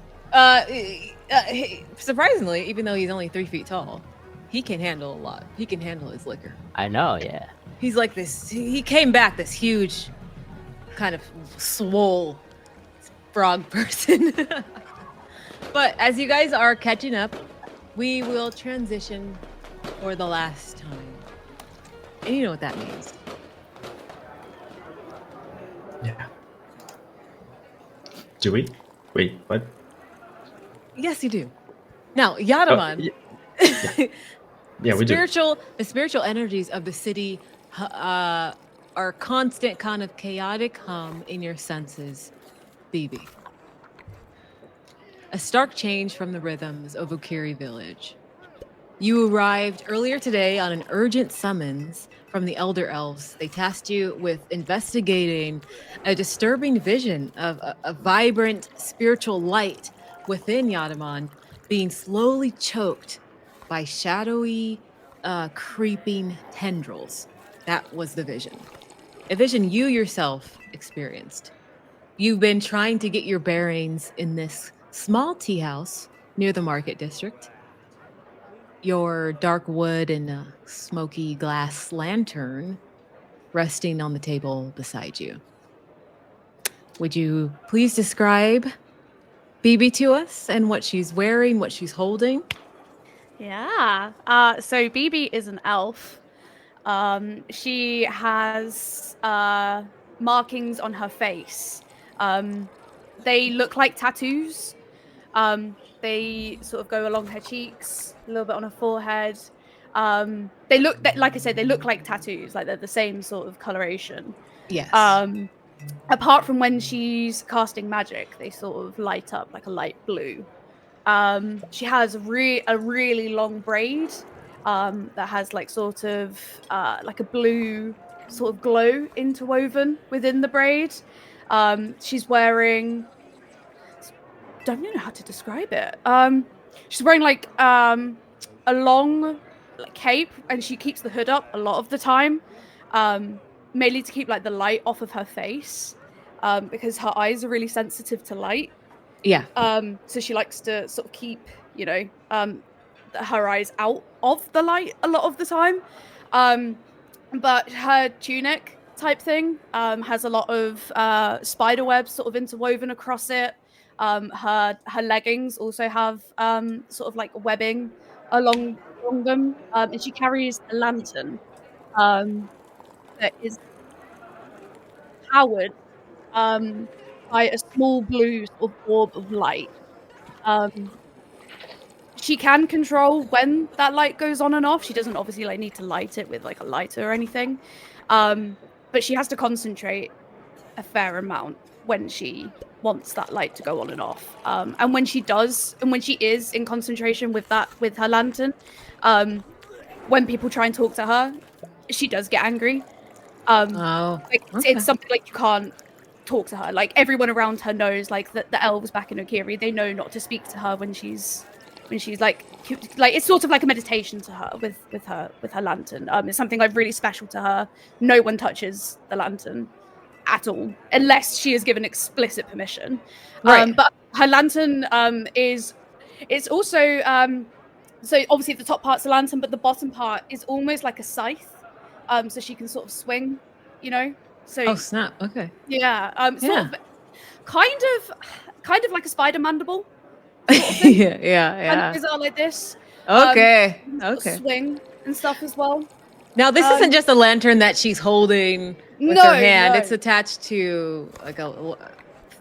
Surprisingly, even though he's only 3 feet tall, he can handle a lot. He can handle his liquor. I know, yeah. He's like this. He came back this huge, kind of swole frog person. But as you guys are catching up, we will transition for the last time. And you know what that means. Yeah. Do we? Wait, what? Yes, you do. Now, Yadaman, Yeah, we do. the spiritual energies of the city are a constant kind of chaotic hum in your senses, BB. A stark change from the rhythms of Okiri village. You arrived earlier today on an urgent summons from the Elder Elves. They tasked you with investigating a disturbing vision of a vibrant spiritual light within Yadaman being slowly choked by shadowy, creeping tendrils. That was the vision. A vision you yourself experienced. You've been trying to get your bearings in this small tea house near the market district. Your dark wood and a smoky glass lantern resting on the table beside you. Would you please describe BB to us and what she's wearing, what she's holding? Yeah. So BB is an elf. She has markings on her face. They look like tattoos. They sort of go along her cheeks, a little bit on her forehead. They look, like I said, they look like tattoos, like they're the same sort of coloration. Yes. Apart from when she's casting magic, they sort of light up like a light blue. She has a really long braid that has like sort of like a blue sort of glow interwoven within the braid. She's wearing, don't even know how to describe it. She's wearing like a long cape, and she keeps the hood up a lot of the time, mainly to keep like the light off of her face, because her eyes are really sensitive to light. Yeah. So she likes to sort of keep, her eyes out of the light a lot of the time. But her tunic type thing has a lot of spider webs sort of interwoven across it. Her leggings also have sort of like webbing along them, and she carries a lantern that is powered by a small blue sort of orb of light. She can control when that light goes on and off. She doesn't obviously like need to light it with like a lighter or anything, but she has to concentrate a fair amount when she wants that light to go on and off. And when she does, and when she is in concentration with her lantern, when people try and talk to her, she does get angry. It's something like you can't talk to her. Like everyone around her knows, like the elves back in Okiri, they know not to speak to her when she's like it's sort of like a meditation to her with her lantern. It's something like really special to her. No one touches the lantern at all unless she is given explicit permission. Right. But her lantern it's also so obviously the top part's a lantern, but the bottom part is almost like a scythe. So she can sort of swing, So Oh snap! Okay. yeah, sort of, kind of like a spider mandible. Yeah. And are like this. Okay. Okay. Swing and stuff as well. Now this isn't just a lantern that she's holding with her hand. No. It's attached to like a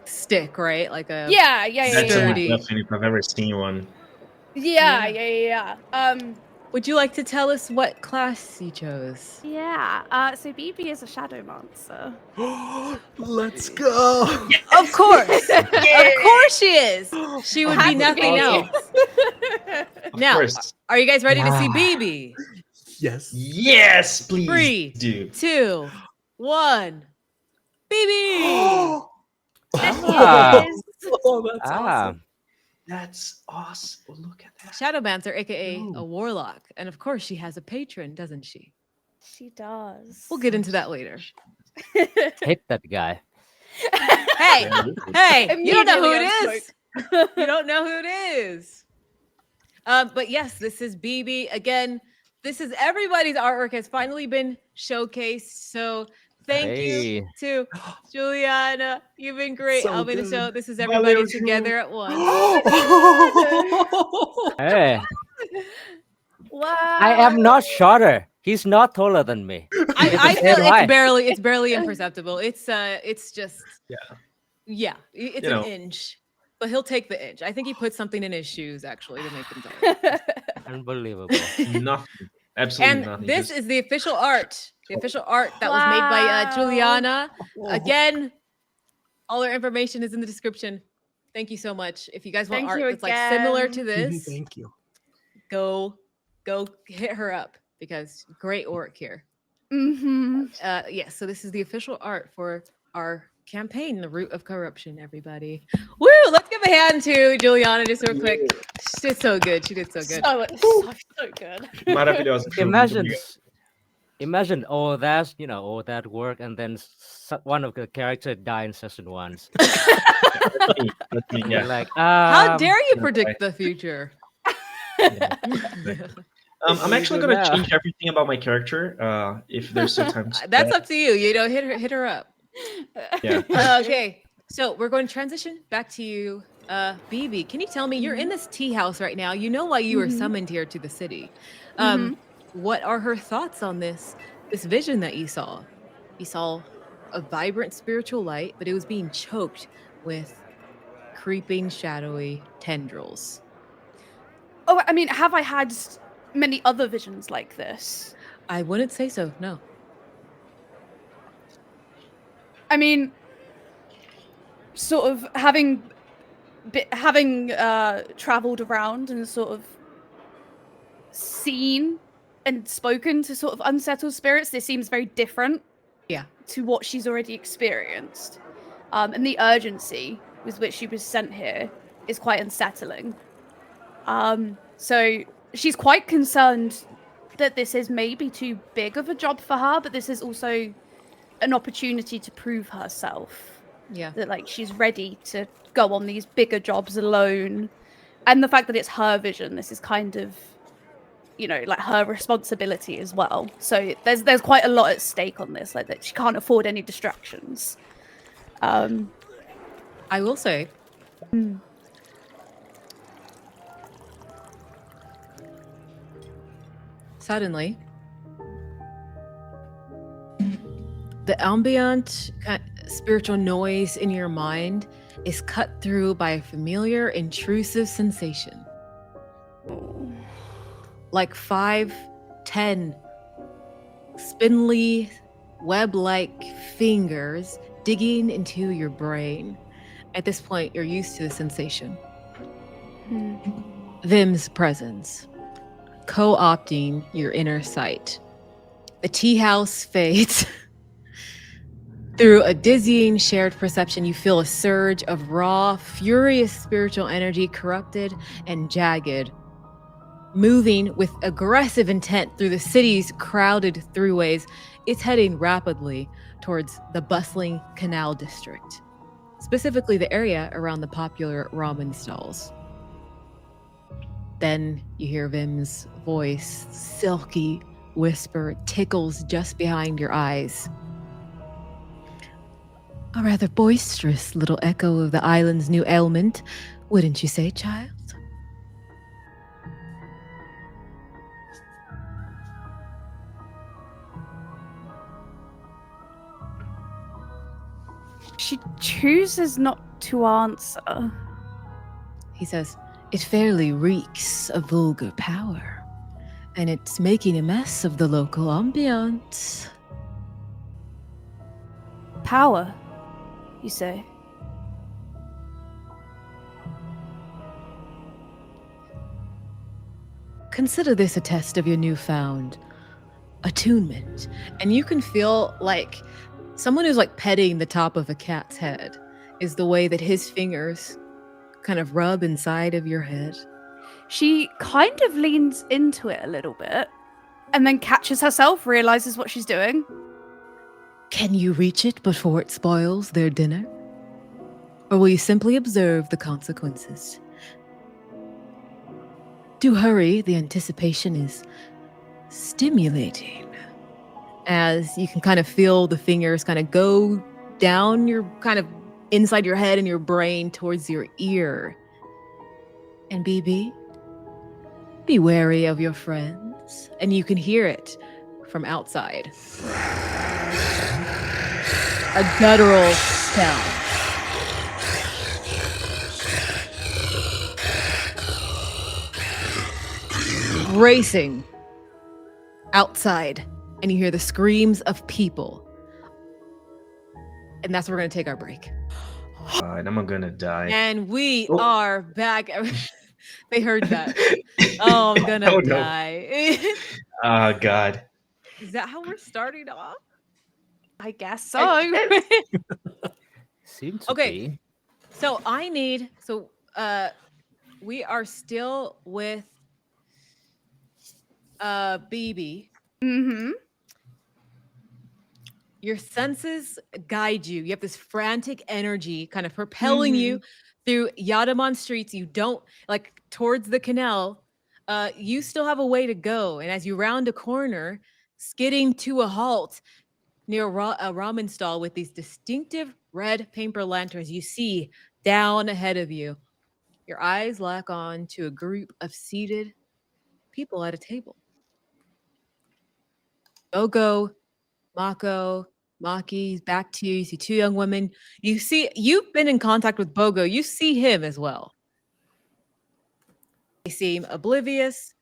stick, right? Like a That's definitely if I've ever seen one. Yeah. Would you like to tell us what class you chose? Yeah. So BB is a shadow monster. Let's go. Of course. Of course she is. She would be nothing else. Now, are you guys ready to see BB? Yes. Yes, please. 3, do. 2, 1. BB. Oh, that's awesome. That's awesome. Oh, look at that. Shadowmancer, aka a warlock. And of course she has a patron, doesn't she? She does. We'll get into that later. Hate that guy. Hey, you don't know who it is. You don't know who it is. But yes, this is BB. Again, this is everybody's artwork has finally been showcased. So thank you Hey. to Juliana. You've been great. So Helping to good. show this is everybody Valeu, Ju. together at once. Hey. Wow. I am not shorter. He's not taller than me. I feel Am I? it's barely imperceptible. It's just Yeah. it's You an know. inch. But he'll take the inch. I think he put something in his shoes actually to make them taller. Unbelievable. Nothing. Absolutely And nothing. this Just is the official art. The official art that was made by Wow. Juliana. Again, all our information is in the description. Thank you so much. If you guys want Thank art you that's like similar to again. this, Thank you. go hit her up because great work here. Mm-hmm. Yes, so this is the official art for our campaign, The Root of Corruption, everybody. Woo! Let's give a hand to Juliana just real quick. She did so good. She did so good. So good. maravilhosa. Ju. Muito Imagine, obrigado. imagine all that, all that work, and then one of the characters die in session once. That's me, You're yeah. like, How dare you no, predict right. the future? I'm actually do gonna now? change everything about my character. If there's still time. To That's that. up to you. Hit her up. Yeah. Okay, so we're going to transition back to you, BB. Can you tell me you're in this tea house right now? You know why you were summoned here to the city. What are her thoughts on this vision that you saw? You saw a vibrant spiritual light, but it was being choked with creeping, shadowy tendrils. Oh, I mean, have I had many other visions like this? I wouldn't say so. No. I mean, sort of having traveled around and sort of seen and spoken to sort of unsettled spirits, this seems very different. Yeah. To what she's already experienced, and the urgency with which she was sent here is quite unsettling. So she's quite concerned that this is maybe too big of a job for her, but this is also an opportunity to prove herself. Yeah. That like she's ready to go on these bigger jobs alone, and the fact that it's her vision, this is kind of, like her responsibility as well. So there's quite a lot at stake on this, like that she can't afford any distractions. I will say. Suddenly, the ambient spiritual noise in your mind is cut through by a familiar, intrusive sensation. Like 5, 10 spindly, web-like fingers digging into your brain. At this point, you're used to the sensation. Vim's presence, co-opting your inner sight. The tea house fades. Through a dizzying shared perception, you feel a surge of raw, furious spiritual energy, corrupted and jagged, moving with aggressive intent through the city's crowded throughways. It's heading rapidly towards the bustling canal district, specifically the area around the popular ramen stalls. Then you hear Vim's voice, silky whisper, tickles just behind your eyes. A rather boisterous little echo of the island's new ailment, wouldn't you say, child? She chooses not to answer. He says, it fairly reeks of vulgar power, and it's making a mess of the local ambiance. Power, you say? Consider this a test of your newfound attunement, and you can feel like someone who's like petting the top of a cat's head is the way that his fingers kind of rub inside of your head. She kind of leans into it a little bit and then catches herself, realizes what she's doing. Can you reach it before it spoils their dinner? Or will you simply observe the consequences? Do hurry, the anticipation is stimulating. As you can kind of feel the fingers kind of go down your kind of inside your head and your brain towards your ear. And BB, be wary of your friends. And you can hear it from outside. A guttural sound. Racing outside, and you hear the screams of people. And that's where we're going to take our break. And I'm gonna die. And we Oh. are back. They heard that. Oh, I'm gonna Oh, no. die. Oh, God. Is that how we're starting off? I guess so. Seems to Okay. be. So we are still with BB. Mm-hmm. Your senses guide you. You have this frantic energy kind of propelling you through Yadamon streets. You don't like towards the canal. You still have a way to go. And as you round a corner, skidding to a halt near a ramen stall with these distinctive red paper lanterns, you see down ahead of you. Your eyes lock on to a group of seated people at a table. Bogo, Mako, Maki's back to you. You see two young women. You've been in contact with Bogo. You see him as well. They seem oblivious,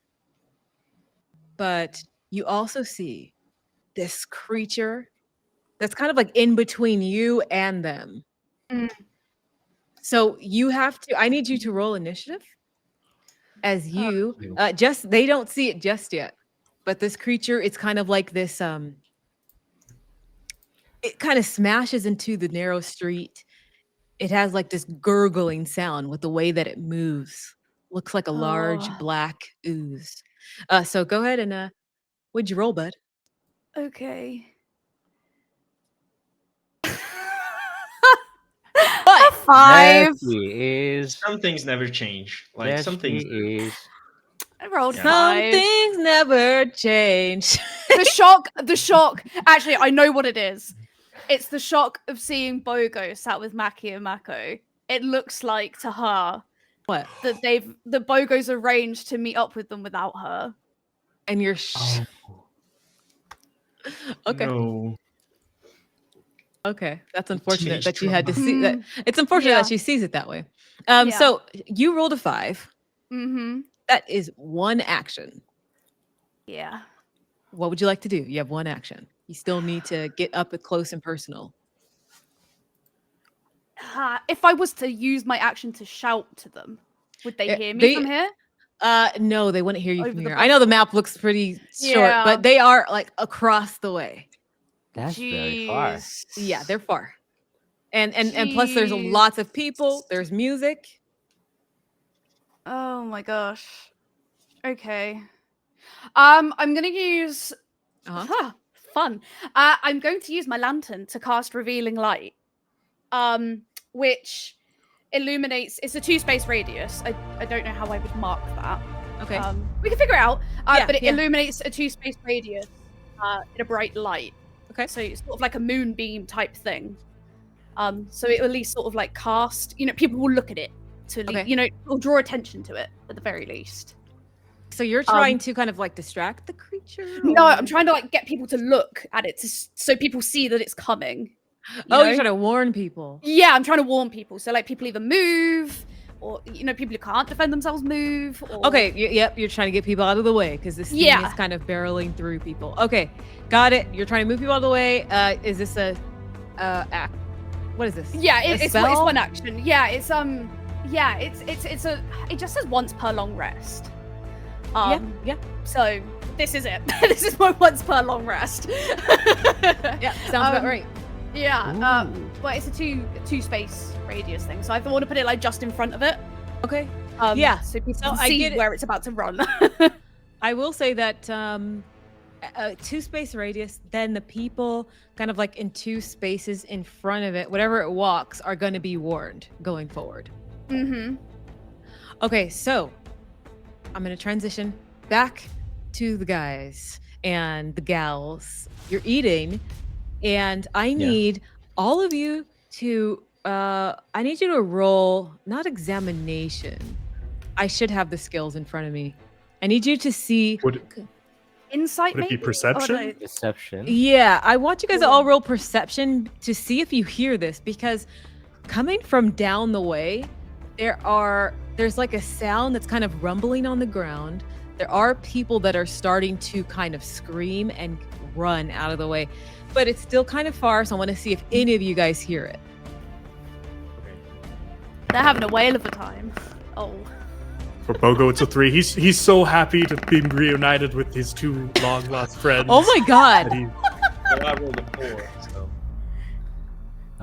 but you also see this creature that's kind of like in between you and them. So I need you to roll initiative as you they don't see it just yet, but this creature, it's kind of like this, it kind of smashes into the narrow street. It has like this gurgling sound with the way that it moves. Looks like a large black ooze. So go ahead and what'd you roll, bud? Okay. What? 5. There she is. Some things never change. Like There some things. she is. I rolled Yeah. 5. five. Some things never change. The shock. Actually, I know what it is. It's the shock of seeing Bogo sat with Maki and Mako. It looks like to her What? that the Bogo's arranged to meet up with them without her. And you're okay. No. Okay, that's unfortunate Teenage that you had to drama. see that. It's unfortunate Yeah. that she sees it that way. Yeah. So you rolled a 5. Mm-hmm. That is one action. Yeah. What would you like to do? You have one action. You still need to get up close and personal. If I was to use my action to shout to them, would they hear me they- from here? No, they wouldn't hear you Over from the here. I know the map looks pretty short, Yeah. but they are like across the way. That's very far. Jeez. Yeah, they're far. And plus there's Jeez. lots of people, there's music. Oh my gosh. Okay. I'm gonna use fun. I'm going to use my lantern to cast revealing light. Which illuminates, it's a 2-space radius. I don't know how I would mark that. Okay. We can figure it out. Yeah, But it yeah. illuminates a 2-space radius in a bright light. Okay. So it's sort of like a moonbeam type thing. So it will at least sort of like cast, people will look at it to, Okay. will draw attention to it at the very least. So you're trying to kind of like distract the creature? No, or- I'm trying to like get people to look at it so people see that it's coming. you're trying to warn people. Yeah, I'm trying to warn people. So like people either move or people who can't defend themselves move. Or... Okay, yep, you're trying to get people out of the way because this thing Yeah. is kind of barreling through people. Okay, got it. You're trying to move people out of the way. Is this a act? What is this? Yeah, A it's spell? one action. Yeah, it just says once per long rest. Yeah. So this is it. This is my once per long rest. Yeah, sounds about right. Yeah. But it's a two space radius thing, so I want to put it like just in front of it. Okay. Yeah. Yeah, So people so can I see get it. where it's about to run. I will say that a 2-space radius, then the people kind of like in 2 spaces in front of it, whatever it walks, are going to be warned going forward. Mm-hmm. Okay, so I'm going to transition back to the guys and the gals. You're eating, and I need all of you to I need you to roll, not examination. I should have the skills in front of me. I need you to see. Insight, Would it be maybe? perception? Or Deception. Yeah, I want you guys to all roll perception to see if you hear this, because coming from down the way, there's like a sound that's kind of rumbling on the ground. There are people that are starting to kind of scream and run out of the way, but it's still kind of far, so I want to see if any of you guys hear it. They're having a whale of a time. Oh. For Bogo, it's a 3. He's so happy to be reunited with his 2 long lost friends. Oh my that god. he- Well, I rolled a 4, so.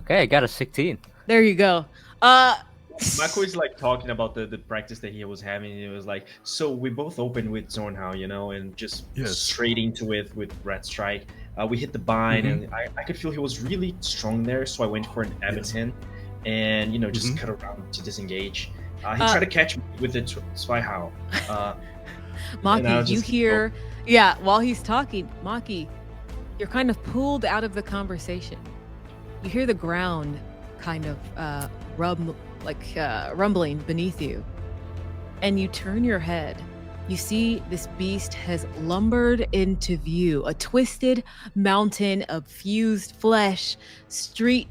Okay, I got a 16. There you go. Mako is like talking about the practice that he was having. It was like, so we both opened with Zornhau, and just Yes. straight into it with Red Strike. We hit the bind, and I could feel he was really strong there, so I went for an Abaton, and just cut around to disengage. He tried to catch me with the Zweihau. Maki, you hear, while he's talking, Maki, you're kind of pulled out of the conversation. You hear the ground kind of rumbling beneath you. And you turn your head. You see this beast has lumbered into view, a twisted mountain of fused flesh, street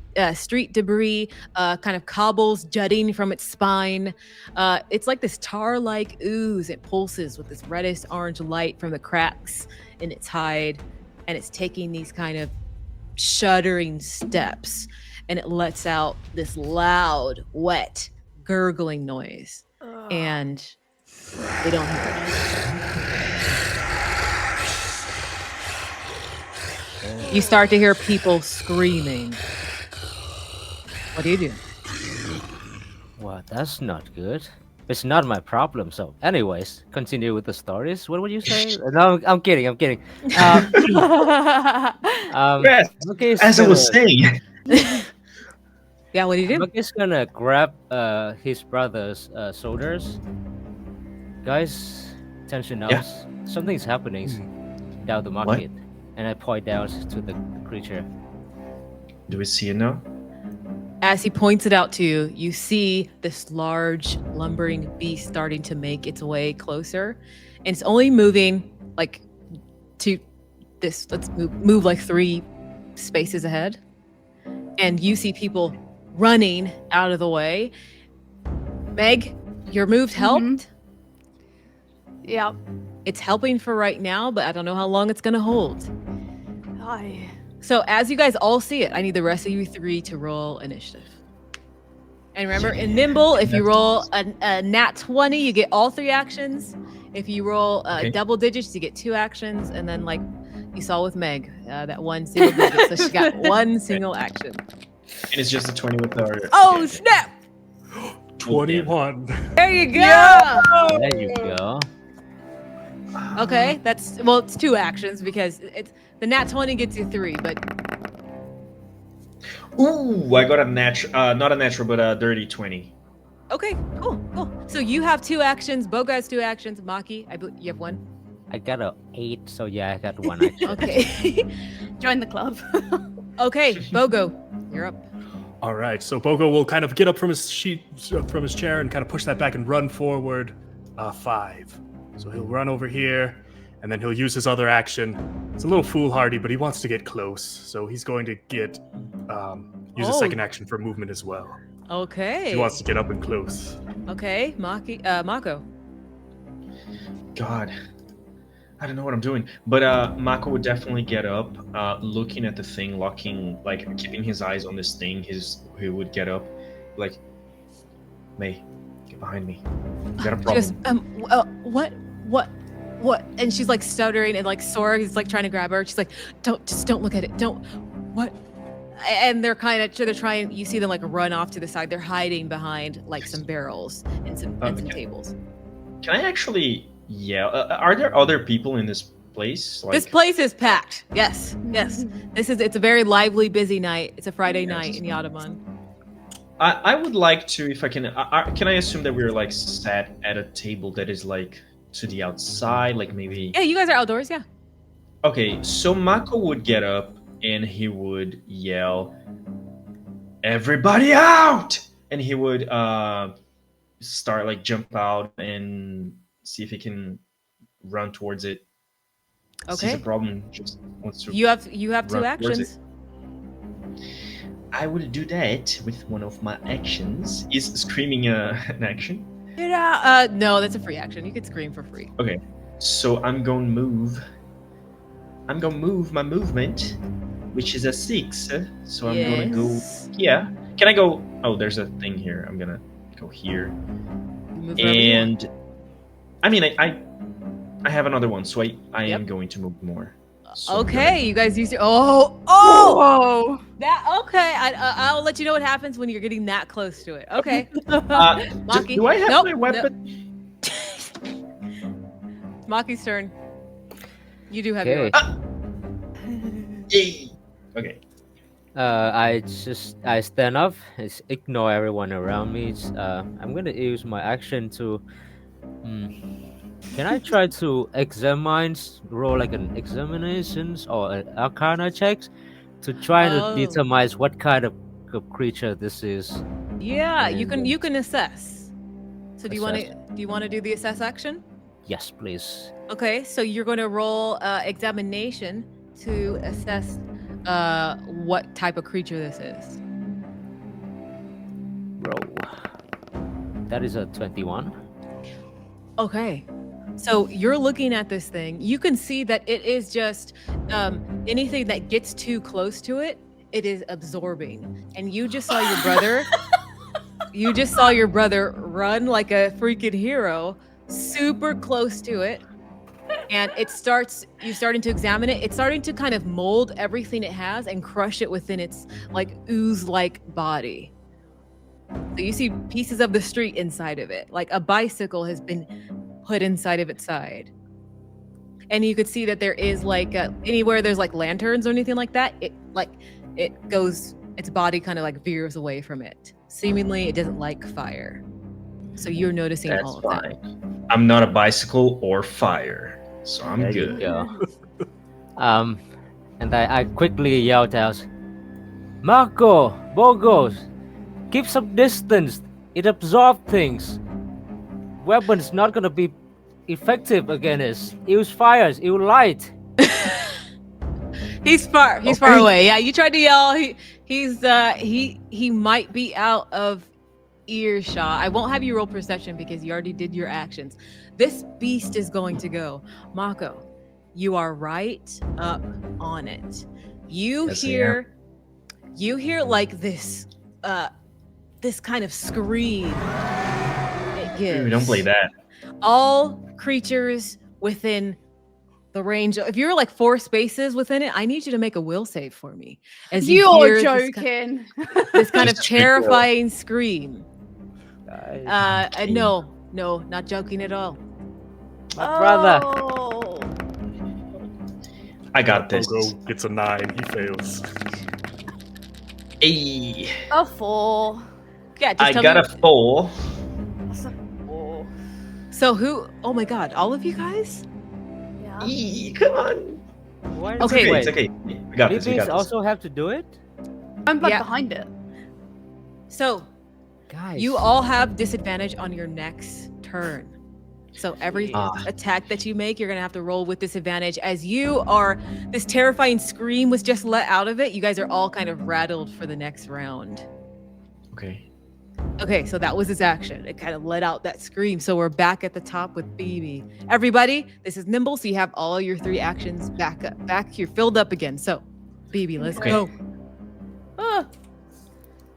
debris, kind of cobbles jutting from its spine. It's like this tar-like ooze. It pulses with this reddish orange light from the cracks in its hide, and it's taking these kind of shuddering steps, and it lets out this loud, wet, gurgling noise. And they don't hear it. You start to hear people screaming. What do you do? Well, that's not good. It's not my problem. So, anyways, continue with the stories. What would you say? No, I'm kidding. I'm kidding. Yes, Maki's as I was saying. Yeah, what do you do? Maki's gonna grab his brother's shoulders. Guys, attention now. Yeah. Something's happening down the market. And I point down to the creature. Do we see it now? As he points it out to you, you see this large lumbering beast starting to make its way closer. And it's only moving like to this, let's move like 3 spaces ahead. And you see people running out of the way. Meg, your move helped. Yeah. It's helping for right now, but I don't know how long it's going to hold. Aye. So as you guys all see it, I need the rest of you 3 to roll initiative. And remember, in Nimble, if you roll a nat 20, you get all 3 actions. If you roll double digits, you get 2 actions. And then, like you saw with Meg, that 1 single digit. So she got 1 single action. And it's just a 20 with our. Oh, snap! 21. There you go! There you go. Okay, it's 2 actions because it's the nat 20 gets you 3, but Ooh, I got a natural, not a natural, but a dirty 20. okay, cool. So you have 2 actions, Boga has 2 actions, Maki, you have 1. I got a 8, so yeah, I got 1 action. Okay. Join the club. Okay, Bogo, you're up. All right, so Bogo will kind of get up from his chair and kind of push that back and run forward 5. So he'll run over here, and then he'll use his other action. It's a little foolhardy, but he wants to get close, so he's going to use a second action for movement as well. Okay. He wants to get up and close. Okay, Mako. God, I don't know what I'm doing. But Mako would definitely get up, looking at the thing, keeping his eyes on this thing. He would get up, like, May, get behind me. You got a problem. Just, what? And she's like stuttering, and like Sora is like trying to grab her. She's like, don't look at it. What? And they're trying, you see them like run off to the side. They're hiding behind like some barrels and some tables. Can I actually yell? Are there other people in this place? This place is packed. Yes, yes. It's a very lively, busy night. It's a Friday night in Yadaman. I would like to, if I can. Can I assume that we're like sat at a table that is like to the outside, like maybe? Yeah, you guys are outdoors. Yeah. Okay, so Mako would get up and he would yell, "Everybody out!" And he would start like jump out and see if he can run towards it. Sees a Okay. problem, just wants to. You have two run towards actions. I will do that with one of my actions. Is screaming an action? No, that's a free action. You could scream for free. Okay, so I'm going to move. I'm going to move my movement, which is a 6. So I'm going to go Yes. here. Can I go? Oh, there's a thing here. I'm going to go here. Move wherever you want. And I mean, I have another one, so I Yep. am going to move more. So I'm Okay, you guys use your. Oh, Whoa! that okay. I'll let you know what happens when you're getting that close to it. Okay. gonna- Maki. do I have Nope, my nope. weapon? Maki's turn. You do have Okay. your. Yay. Okay. I stand up, ignore everyone around me. I'm gonna use my action to. Can I try to roll like an examinations or an arcana checks to try to Oh. determine what kind of creature this is? Yeah, you And, can assess. So do you want assess. to do the assess action? Yes, please. Okay, so you're going to roll examination to assess what type of creature this is. Roll. That is a 21. Okay. So you're looking at this thing. You can see that it is just anything that gets too close to it, it is absorbing. And you just saw your brother. You just saw your brother run like a freaking hero, super close to it. And you're starting to examine it. It's starting to kind of mold everything it has and crush it within its like ooze-like body. So you see pieces of the street inside of it, like a bicycle has been put inside of its side. And you could see that there is like anywhere there's like lanterns or anything like that, its body kind of like veers away from it. Seemingly it doesn't like fire. So you're noticing That's all of fine. that. I'm not a bicycle or fire, so I'm There you good. go. And I quickly yelled out, "Marco, Bogos, keep some distance. It absorbs things. Weapons not gonna be effective against it. Use fires, use light." He's far away. Yeah, you tried to yell. He might be out of earshot. I won't have you roll perception because you already did your actions. This beast is going to go. Mako, you are right up on it. You Yes, I hear like this kind of scream it gives. Ooh, don't play that. All creatures within the range. If you're like 4 spaces within it, I need you to make a will save for me. As you You're hear joking. this kind of Just straight roll. terrifying scream. Guys, No, not joking at all. my brother. Oh. I got this. Bogo gets a 9. He fails. Hey, A 4. Yeah, just I tell got me. a 4. That's a 4. So who? Oh my God! All of you guys? Yeah. Eee, come on. Why It's Okay. okay. wait, It's okay. We got this. We Babies got this. also have to do it? I'm like Yeah. behind it. So Guys. you all have disadvantage on your next turn. So every Ah. attack that you make, you're gonna have to roll with disadvantage. As this terrifying scream was just let out of it. You guys are all kind of rattled for the next round. Okay. Okay, so that was his action. It kind of let out that scream. So we're back at the top with BB. Everybody, this is Nimble, so you have all your 3 actions back up. You're filled up again. So, BB, let's Okay. go. Ah.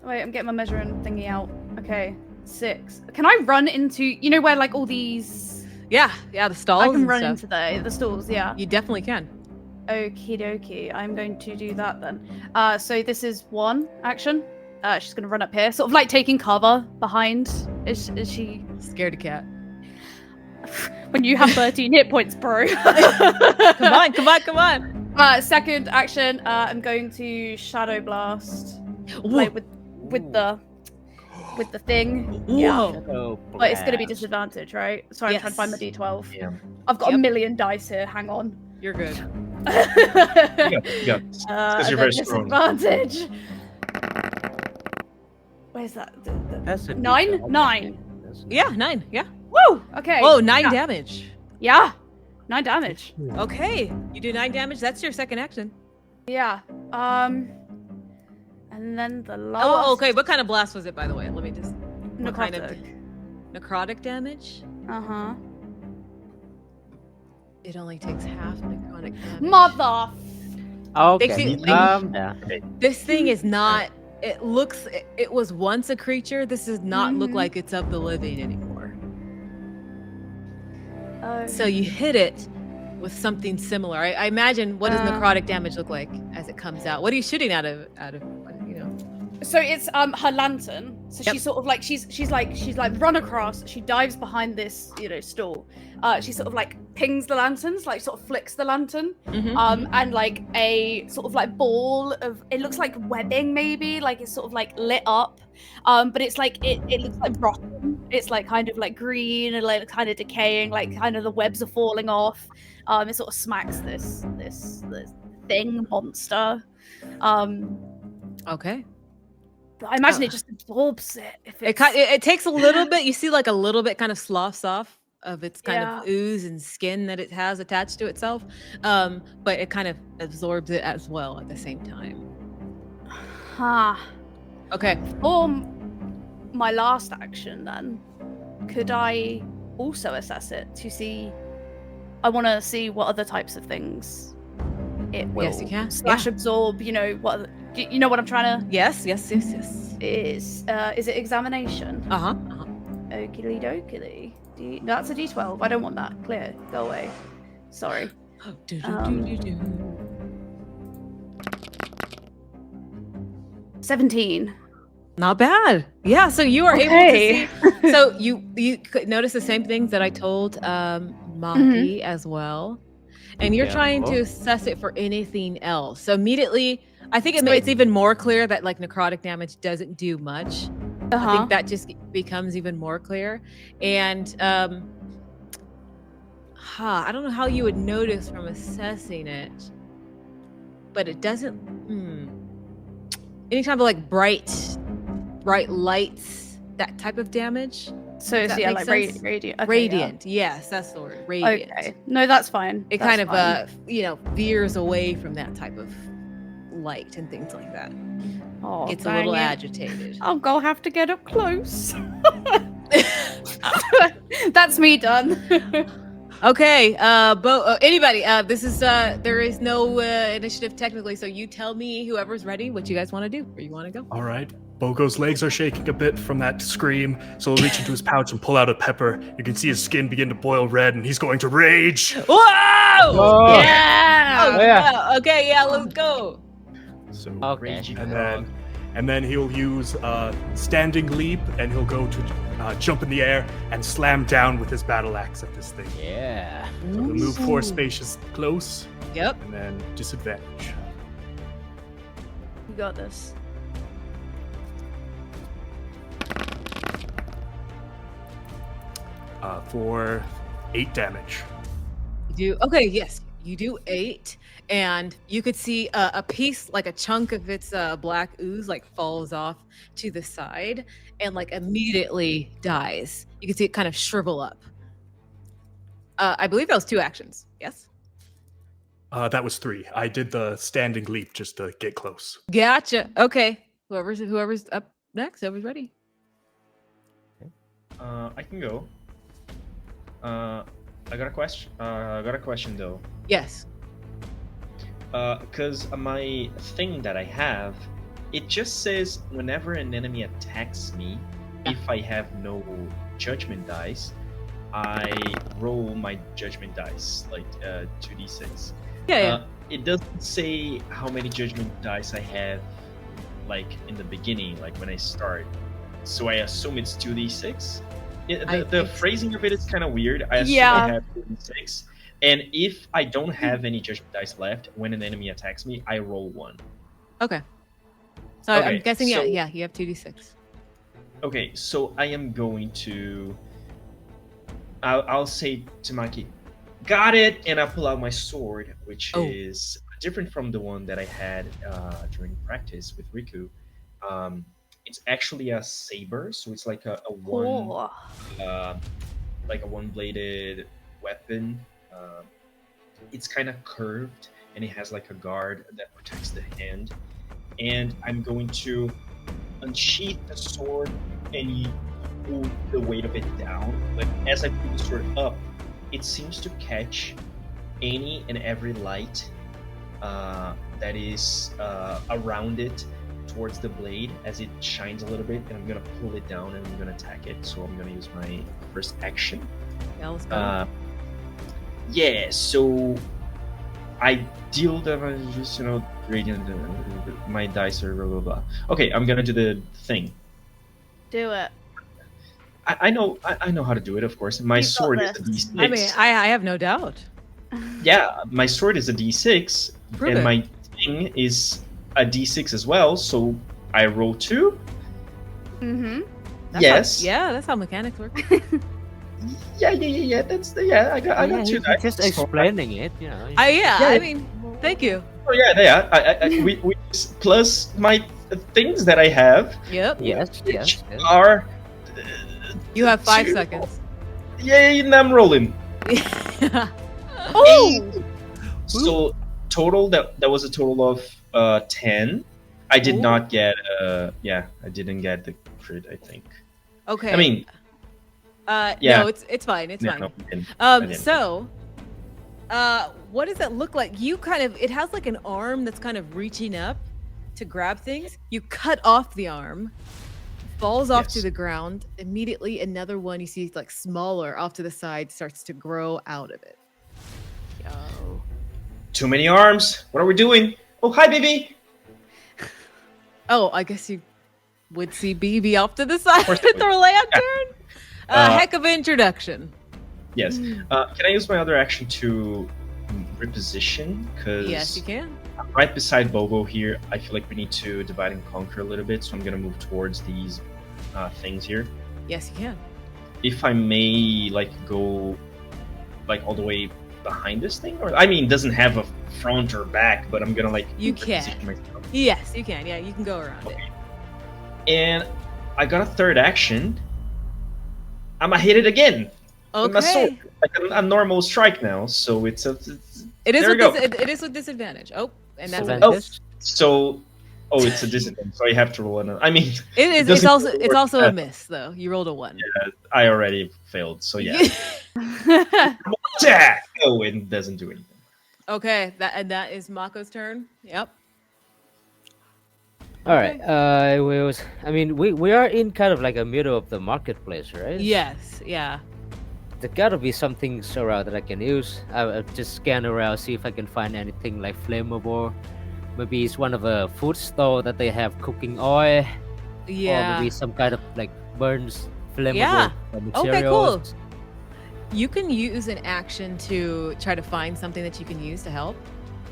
Wait, I'm getting my measuring thingy out. Okay, 6. Can I run into, where like all these? Yeah, the stalls I can and run stuff. into the stalls. Yeah. You definitely can. Okie dokie. I'm going to do that then. So this is 1 action. She's gonna run up here, sort of like taking cover behind. Is she? Scared a cat. When you have 13 hit points, bro. Come on. Second action, I'm going to Shadow Blast. Like with the thing. Yeah. Whoa. But it's gonna be disadvantage, right? Sorry, I'm trying to find my Yes. D12. Yeah. I've got a Yep. million dice here. Hang on. You're good. Yeah. It's because you're very strong. Disadvantage. Where's that? That's a 9? D12. 9. Yeah, 9. Yeah. Woo! Okay. Oh, 9 yeah. damage. Yeah. 9 damage. Okay. You do 9 damage. That's your second action. Yeah. And then the last. Oh, okay. What kind of blast was it, by the way? Let me just. What kind of Necrotic. necrotic damage? Uh-huh. It only takes half necrotic damage. Mother. Okay. Dixie, Yeah. This thing is not. It looks. It was once a creature. This does not look Mhm. like it's of the living anymore. Oh. So you hit it with something similar. I imagine. What does necrotic damage look like as it comes out? What are you shooting out of? You know. So it's her lantern. So Yep. she's sort of like she's like run across. She dives behind this stool. She sort of like pings the lanterns, like sort of flicks the lantern. Mhm. And like a sort of like ball of it looks like webbing maybe, like it's sort of like lit up. But it's like it looks like rotten. It's like kind of like green and like kind of decaying, like kind of the webs are falling off. It sort of smacks this thing monster. Okay. I imagine it just absorbs it. If It takes a little bit. You see, like a little bit, kind of sloughs off of its kind of Yeah. ooze and skin that it has attached to itself. But it kind of absorbs it as well at the same time. Huh. Okay. For my last action, then, could I also assess it to see? I want to see what other types of things it will Yes, you can. slash absorb. You know what? You know what I'm trying to? Yes. Is Is it examination? Uh-huh. Okily dokily. That's a D12. I don't want that. Clear. Go away. Sorry. Do-do-do-do-do. 17. Not bad. Yeah, so you are able Okay. to see. So you could notice the same things that I told Maki as well. And you're Yeah, trying to cool. assess it for anything else. So immediately, I think So it's even more clear that like necrotic damage doesn't do much. I Uh-huh. think that just becomes even more clear. And I don't know how you would notice from assessing it, but it doesn't. Any kind of like bright lights, that type of damage. So Does that yeah, make like sense? radiant. Okay, Radiant, yes, that's the word. Radiant. Yeah. Okay. No, that's fine. It That's kind of fine. veers away from that type of light and things like that. Oh, Gets a little dang it. agitated. I'm gonna have to get up close. That's me done. Okay, anybody, this is there is no initiative technically, so you tell me, whoever's ready, what you guys want to do, where you want to go. All right. Bogo's legs are shaking a bit from that scream, so he'll reach into his pouch and pull out a pepper. You can see his skin begin to boil red, and he's going to rage. Whoa! Oh, Yeah. Oh, yeah. Okay, yeah, let's go. So, Okay. Raging and then he'll use standing leap, and he'll go to jump in the air and slam down with his battle axe at this thing. Yeah. So he'll move 4 spaces close, Yep. and then disadvantage. You got this. For 8 damage. You do okay. Yes, you do 8, and you could see a piece, like a chunk of its black ooze, like falls off to the side and like immediately dies. You can see it kind of shrivel up. I believe that was 2 actions. Yes. That was 3. I did the standing leap just to get close. Gotcha. Okay. Whoever's up next, whoever's ready. I can go. I got a question. I got a question though. Yes. Because my thing that I have, it just says whenever an enemy attacks me, if I have no judgment dice, I roll my judgment dice, like 2d6. Yeah. It doesn't say how many judgment dice I have, like in the beginning, like when I start. So I assume it's 2d6. I The think so. phrasing of it is kind of weird. I assume Yeah. I have 36, and if I don't have any judgment dice left, when an enemy attacks me, I roll 1. Okay. So I'm Okay, guessing, so- yeah, you have 2d6. Okay, so I am going to. I'll say to Maki, got it, and I pull out my sword, which Oh. is different from the one that I had during practice with Riku. It's actually a saber, so it's like a one, Oh. like a one-bladed weapon. It's kind of curved, and it has like a guard that protects the hand. And I'm going to unsheath the sword and pull the weight of it down. But as I pull the sword up, it seems to catch any and every light that is around it towards the blade as it shines a little bit, and I'm gonna pull it down and I'm gonna attack it. So I'm gonna use my first action. Yeah, let's go. Yeah, so I deal damage, just radiant. My dice are blah blah blah. Okay, I'm gonna do the thing. Do it. I know how to do it. Of course, my You've got sword is a this. D6. I mean, I have no doubt. Yeah, my sword is a D6, Prove and it. my thing is a D6 as well. So I roll 2. Mm-hmm. That's how mechanics work. Yeah. That's I got Yeah, 2 he's dice. just explaining it, you know. I mean, thank you. Oh yeah. We plus my things that I have, Yep. Yes, which yes. are. You have 5 2. seconds. Yay, and I'm rolling. Oh! So total that was a total of 10. I did Ooh. not get I didn't get the crit, I think. Okay. I mean, no, it's fine. It's no, fine. no, I didn't. So, what does that look like? It has like an arm that's kind of reaching up to grab things. You cut off the arm, falls off to Yes. the ground. Immediately, another one you see like smaller off to the side starts to grow out of it. Yo. Too many arms. What are we doing? Oh, hi, baby. Oh, I guess you would see BB off to the side course I with would. her lantern. Heck of an introduction. Yes. Can I use my other action to reposition? Because Yes, you can. I'm right beside Bobo here. I feel like we need to divide and conquer a little bit, so I'm gonna move towards these things here. Yes, you can. If I may, go all the way behind this thing, or I mean, it doesn't have a front or back, but I'm gonna You reposition can. myself. Yes, you can. Yeah, you can go around it. Okay. And I got a third action. I'ma hit it again with my sword, Okay. like a normal strike now. So it's a. It is There with we go. it is with disadvantage. Oh, and that's So it. then- It's a disadvantage, so you have to roll another. I mean, It is. It's doesn't also work it's also a that- miss though. You rolled a 1. I already failed. So yeah, attack. Oh, it doesn't do anything. Okay, that is Mako's turn. Yep. All right. I mean, we are in kind of like a middle of the marketplace, right? Yes. Yeah. There gotta be some things around that I can use. I'll just scan around, see if I can find anything like flammable. Maybe it's one of a food store that they have cooking oil, or Yeah. maybe some kind of like burns flammable Yeah. materials. Okay, cool. You can use an action to try to find something that you can use to help,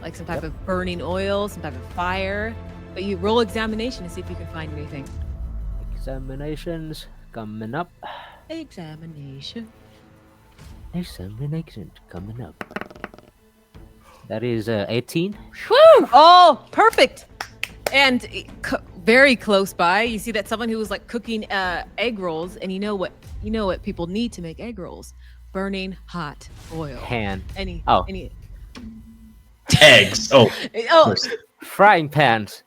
like some type of burning oil, some type of fire. But you roll examination to see if you can find anything. Examinations coming up. Examination. Examination coming up. That is 18. Woo! Oh, perfect. And very close by, you see that someone who was like cooking egg rolls, and you know what people need to make egg rolls: burning hot oil. Hand. Any Eggs. Oh, oh course. Frying pans.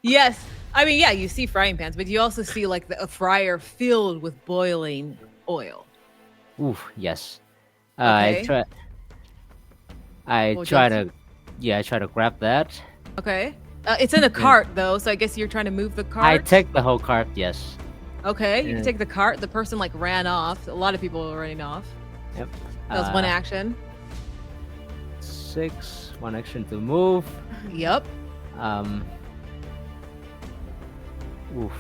yes. I mean, yeah, you see frying pans, but you also see like a fryer filled with boiling oil. Oof, yes. Okay. I Oh, try don't- to I try to grab that. Okay. It's in a cart though, so I guess you're trying to move the cart. I take the whole cart, yes. Okay, you Yeah. can take the cart. The person like ran off. A lot of people were running off. Yep. That was one Uh, action. 6, one action to move. Yep. Oof.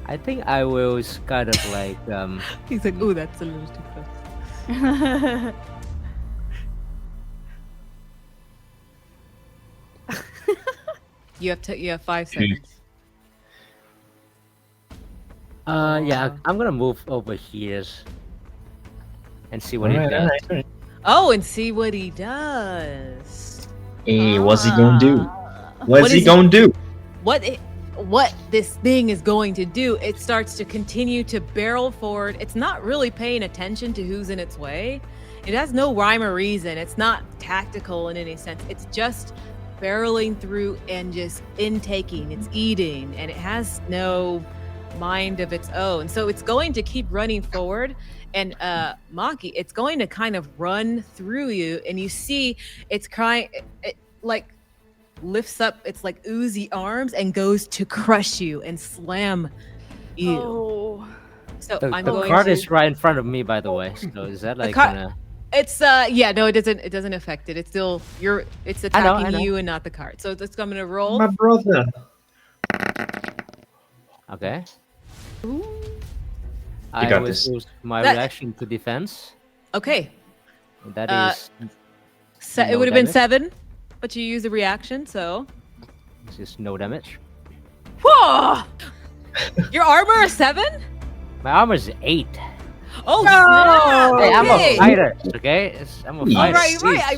I think I will kind of like He's like, ooh, that's a little too close. You have 5 seconds. yeah, I'm gonna move over here and see what Alright, it does. alright. Oh, and see what he does. Hey, what's he gonna do? What What's he is gonna do? What this thing is going to do, it starts to continue to barrel forward. It's not really paying attention to who's in its way. It has no rhyme or reason. It's not tactical in any sense. It's just barreling through and just intaking. It's eating, and it has no mind of its own. So it's going to keep running forward. And Maki, it's going to kind of run through you, and you see it's crying. It like lifts up its like oozy arms and goes to crush you and slam you. Oh. So The, I'm the going card to. is right in front of me, by the way. So is that like card- gonna? It's yeah, no, it doesn't affect it. It's still it's I know. attacking you and not the card. So it's I'm gonna roll. My brother. Okay. Ooh. I got will this. use my That- reaction to defense. Okay. That is It No would have been damage. 7, but you used a reaction, so this is no damage. whoa! Your armor is 7? My armor is 8. Oh, No! snap! Hey, I'm Okay. a fighter. Okay, I'm a All fighter.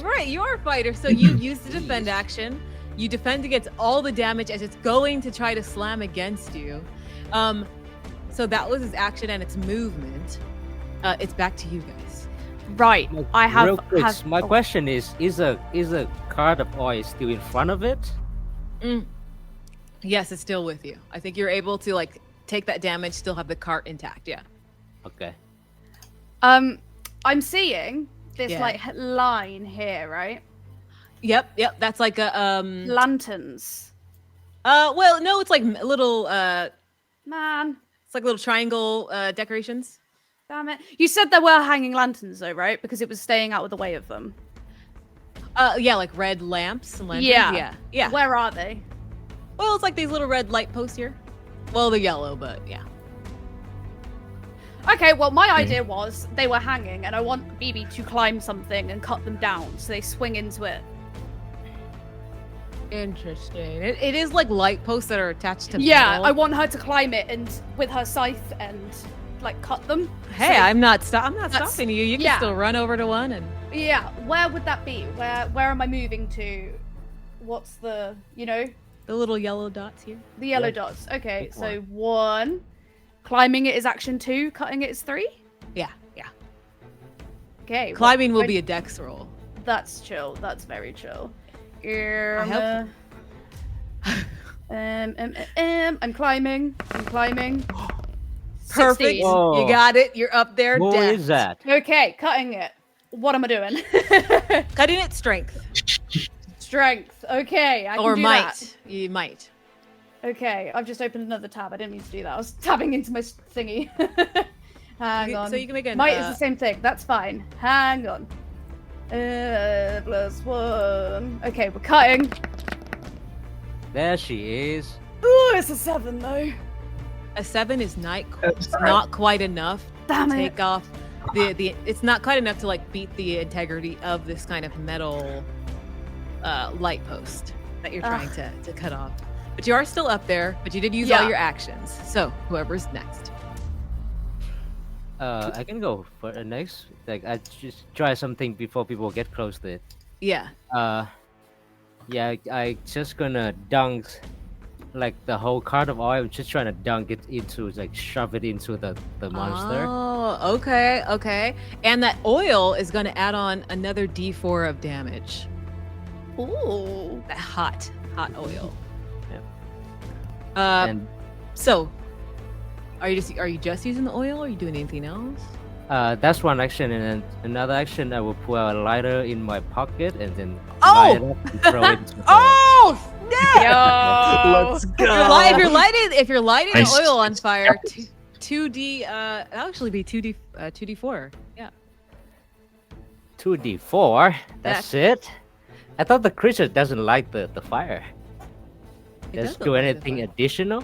Right. You are a fighter. So you use the defend action. You defend against all the damage as it's going to try to slam against you. So that was his action and its movement. It's back to you guys. Right. Like, I have. real quick, have my oh, question is a card of oil still in front of it? Yes, it's still with you. I think you're able to like take that damage, still have the cart intact. Yeah. Okay. I'm seeing this Yeah. like line here, right? Yep. That's like a Lanterns. well, no, it's like little Man, it's like little triangle decorations. damn it. You said there were hanging lanterns though, right? Because it was staying out of the way of them. Yeah, like red lamps and lanterns. Yeah. Yeah. Where are they? Well, it's like these little red light posts here. Well, they're yellow, but yeah. Okay, well, my idea was they were hanging, and I want BB to climb something and cut them down so they swing into it. Interesting. It is like light posts that are attached to Yeah, metal. I want her to climb it and with her scythe and like cut them. Hey, So- I'm not That's- stopping you. You can yeah. still run over to one and Yeah, where would that be? Where am I moving to? What's the the little yellow dots here. the yellow Yeah. dots? Okay, Pick so 1, climbing it is action 2, cutting it is 3. Yeah. Okay, Climbing will when- be a dex roll. That's chill. That's very chill. hope- I'm climbing. Perfect. 16. Whoa. You got it. You're up there. What dex. is that? Okay, cutting it. What am I doing? Cutting it strength Strength. Okay, I can or do might. that. You might. Okay, I've just opened another tab. I didn't mean to do that. I was tabbing into my thingy. Hang on. So you can make an Might is the same thing. That's fine. Hang on. +1. Okay, we're cutting. There she is. Ooh, it's a 7 though. a 7 is not That's all right. not quite enough Damn to it. take off the it's not quite enough to like beat the integrity of this kind of metal light post that you're trying to cut off. But you are still up there, but you did use all Yeah. your actions. So whoever's next. I can go for the next. Like I just try something before people get close to it. Yeah. Yeah, I just gonna dunk like the whole card of oil. I'm just trying to dunk it into like shove it into the monster. Oh, okay. And that oil is going to add on another D4 of damage. Ooh. That hot oil. Yep. And so, are you just using the oil? Or are you doing anything else? That's one action, and then another action I will pull out a lighter in my pocket and then Oh! light it up and throw it into the Oh, snap! Yo. Let's If go. you're lighting Nice. the oil on fire, 2D that'll actually be 2D4. Yeah. 2d4. That's it. I thought the creature doesn't like the fire. It Does doesn't do like the anything fire. additional?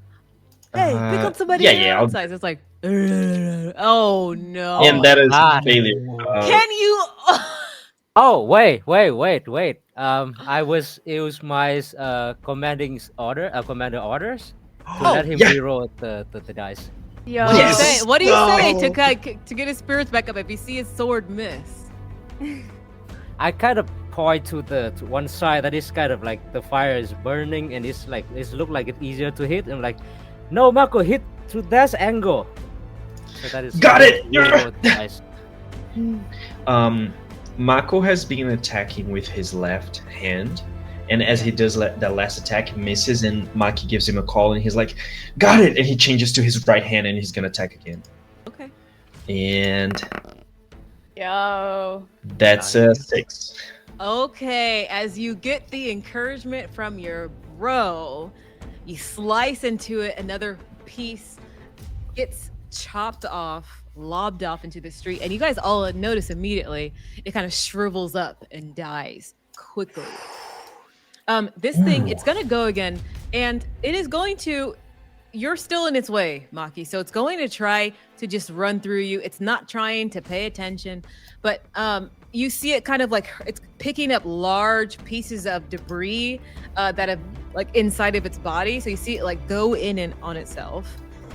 Hey, pick up somebody yeah, yeah. outside. It's like, oh no. And that is God. failure. Can you? Oh, wait. It was my commander orders to Oh, let him yeah. reroll the dice. Yo. What do you Yes. say? What do you say No. to get his spirits back up if you see his sword miss? I kind of point to to one side that is kind of like the fire is burning and it's look like it's easier to hit. And I'm like, no, Marco, hit to that angle. So that is Got it! reroll the dice. Mako has been attacking with his left hand, and as he does that last attack, he misses, and Maki gives him a call, and he's like, "Got it!" And he changes to his right hand, and he's gonna attack again. Okay. And Yo. that's a 6. Okay, as you get the encouragement from your bro, you slice into it, another piece gets chopped off, lobbed off into the street, and you guys all notice immediately it kind of shrivels up and dies quickly. This thing, it's gonna go again, and it is going to, you're still in its way, Maki, so it's going to try to just run through you. It's not trying to pay attention, but you see it kind of like it's picking up large pieces of debris that have like inside of its body. So you see it like go in and on itself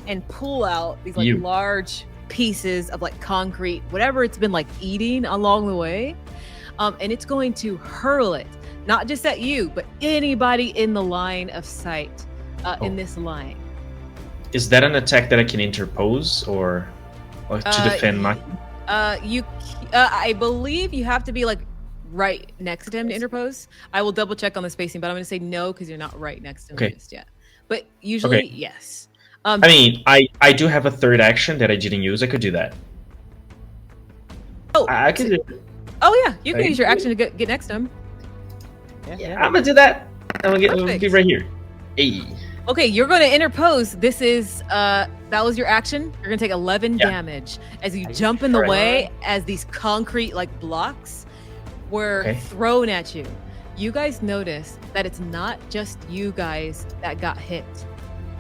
and pull out these like large pieces of like concrete, whatever it's been like eating along the way. And it's going to hurl it, not just at you, but anybody in the line of sight in this line. Is that an attack that I can interpose or to defend Maki? I believe you have to be like right next to him to interpose. I will double check on the spacing, but I'm going to say no because you're not right next to him just yet. But usually, yes. I mean, I do have a third action that I didn't use. I could do that. Oh, I could. Oh yeah, you can use your action to get next to him. Yeah. I'm gonna do that. I'm gonna be right here. Hey. Okay, you're going to interpose. This is that was your action. You're going to take 11 damage as you jump in the way as these concrete like blocks were thrown at you. You guys notice that it's not just you guys that got hit.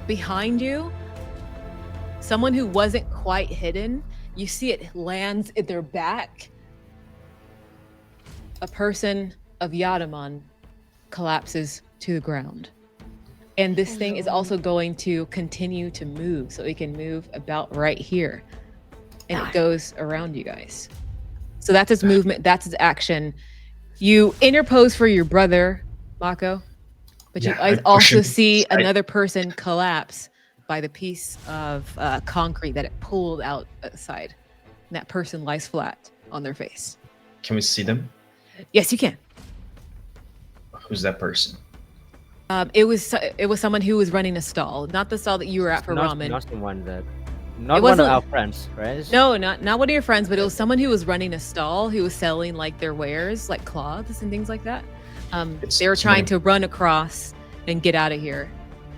Behind you, someone who wasn't quite hidden, you see it lands at their back. A person of Yadaman collapses to the ground. And this thing is also going to continue to move, so it can move about right here. And it goes around you guys. So that's its movement, that's its action. You interpose for your brother, Mako, but you guys also see another person collapse by the piece of concrete that it pulled out at the side. And that person lies flat on their face. Can we see them? Yes, you can. Who's that person? It was someone who was running a stall, not the stall that you were at for ramen. Not the one that, not one of our friends, right? No, not one of your friends, but it was someone who was running a stall who was selling like their wares, like cloths and things like that. They were trying to run across and get out of here.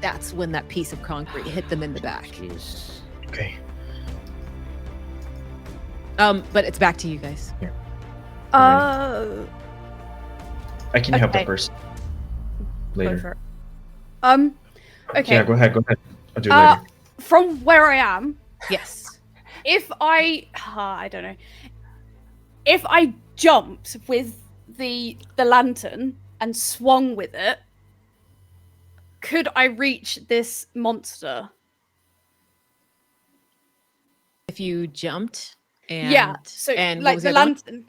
That's when that piece of concrete hit them in the back. Jeez. Okay. But it's back to you guys. I can help that person later. Okay. Yeah, go ahead. I'll do it later. From where I am, Yes. if I don't know, if I jumped with the lantern and swung with it, could I reach this monster? If you jumped and so and like the lantern,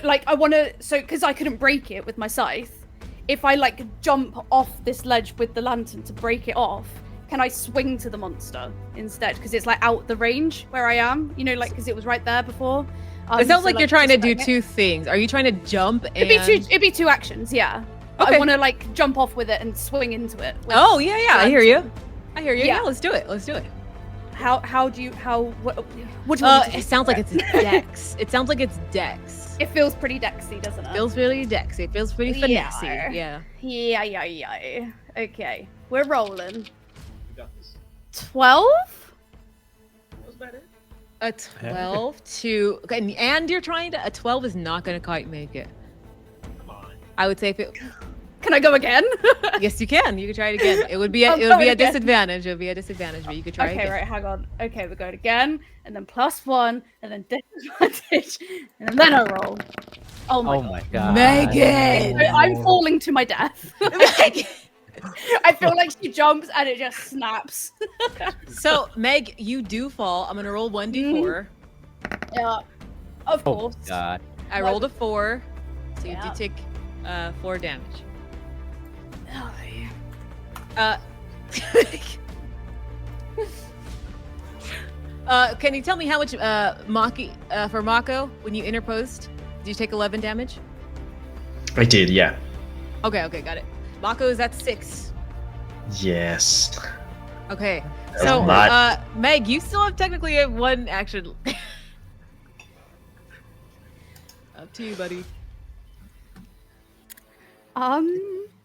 like I want to, so because I couldn't break it with my scythe. If I like jump off this ledge with the lantern to break it off, can I swing to the monster instead? Because it's like out the range where I am, you know, like because it was right there before. It sounds like you're trying to do two things. Are you trying to jump? And... It'd be two actions, yeah. Okay. I want to like jump off with it and swing into it. Oh yeah, I hear you. Yeah, let's do it. What do you want me to do? It sounds like it's dex. It sounds like it's dex. It feels pretty dexy, doesn't it? Feels really dexy. It feels pretty finessey. Yeah. Yeah. Okay, we're rolling. 12? A 12 to okay, and you're trying to. A 12 is not going to quite make it. Come on. I would say if it. Can Can I go again? Yes, you can. You can try it again. It would be a, I'm it would be going a again. disadvantage. It would be a disadvantage, but you could try Okay, again. right, hang on. Okay, we're going again, and then +1, and then disadvantage, and then a roll. Oh my Oh god. my god. Megan! I'm falling to my death. I feel like she jumps and it just snaps. So, Meg, you do fall. I'm gonna roll 1d4. Yeah, of Oh course. god. I rolled a 4, so you Yeah. do take 4 damage. Oh, yeah. Can you tell me how much Maki for Mako when you interposed? Did you take 11 damage? I did, yeah. Okay, got it. Mako is at 6. Yes. Okay, That's so a lot. Meg, you still have technically a 1 action. Up to you, buddy.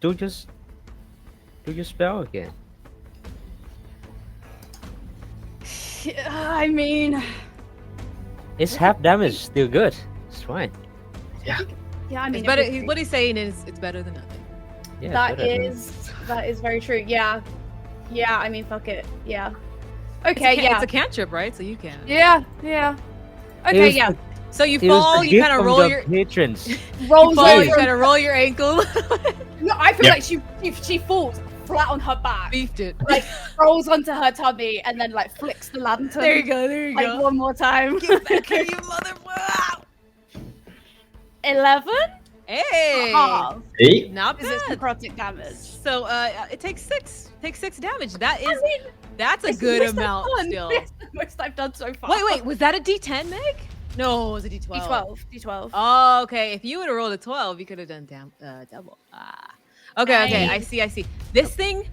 Do your spell again. I mean, It's half damage, still good. It's fine. yeah, I mean, It's better. What he's saying is, it's better than nothing. Yeah, that better than- is very true. Yeah, I mean, fuck it. Yeah. It's Okay, a, yeah, it's a cantrip, right? So you can. yeah. Okay, was yeah. the- So you It was fall. the You gift kind of from roll the your. patrons. Rolls Fall, over. you kind of roll your ankle. No, I feel Yep. like she falls flat on her back, Beefed it. like rolls onto her tummy, and then like flicks the lantern. There you go. There you Like go. one more time. Get back here, you mother. Wow. 11. Hey. Half Hey, Not is its bad. necrotic damage. So it takes 6. Takes 6 damage. That I is. mean, That's a it's the good most I've amount done. still. It's the most I've done so far. Wait. Was that a D10, Meg? No, it was a D12. D12. Oh, okay. If you would have rolled a 12, you could have done double. Okay. I Nice. see. This thing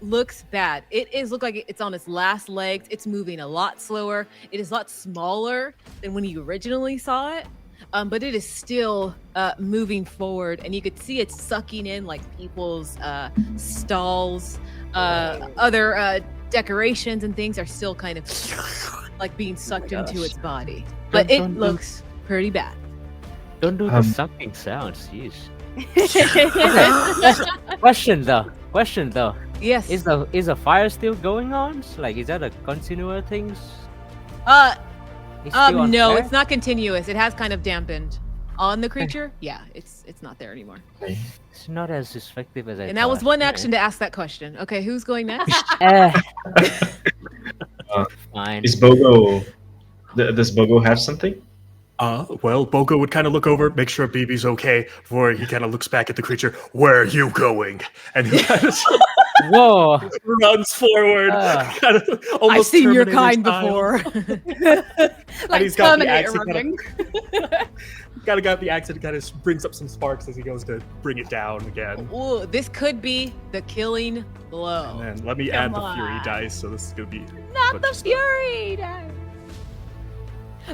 looks bad. It look like it's on its last legs. It's moving a lot slower. It is a lot smaller than when you originally saw it. But it is still moving forward, and you could see it's sucking in like people's stalls, other decorations and things are still kind of like being sucked into gosh. its body. But it Don't- looks pretty bad. Don't do the Um, sucking sounds, jeez. Question though. Yes. Is the fire still going on? Like, is that a continual thing? It's still on No, fire? it's not continuous. It has kind of dampened on the creature. Yeah, it's not there anymore. It's not as effective as I And that was thought. one Yeah. action to ask that question. Okay, who's going next? Fine. is Bogo? Does Bogo have something? Well, Bogo would kind of look over, make sure BB's okay, before he kind of looks back at the creature. Where are you going? And he kind of Whoa! runs forward. Ah. Kind of I've almost seen your Terminator kind style. before. Like he's got the Terminator axe, he running. Kind of got the axe and kind of brings up some sparks as he goes to bring it down again. Ooh, this could be the killing blow. And then let me Come add the fury on. dice, so this is gonna be Not bunch the of stuff. fury. No.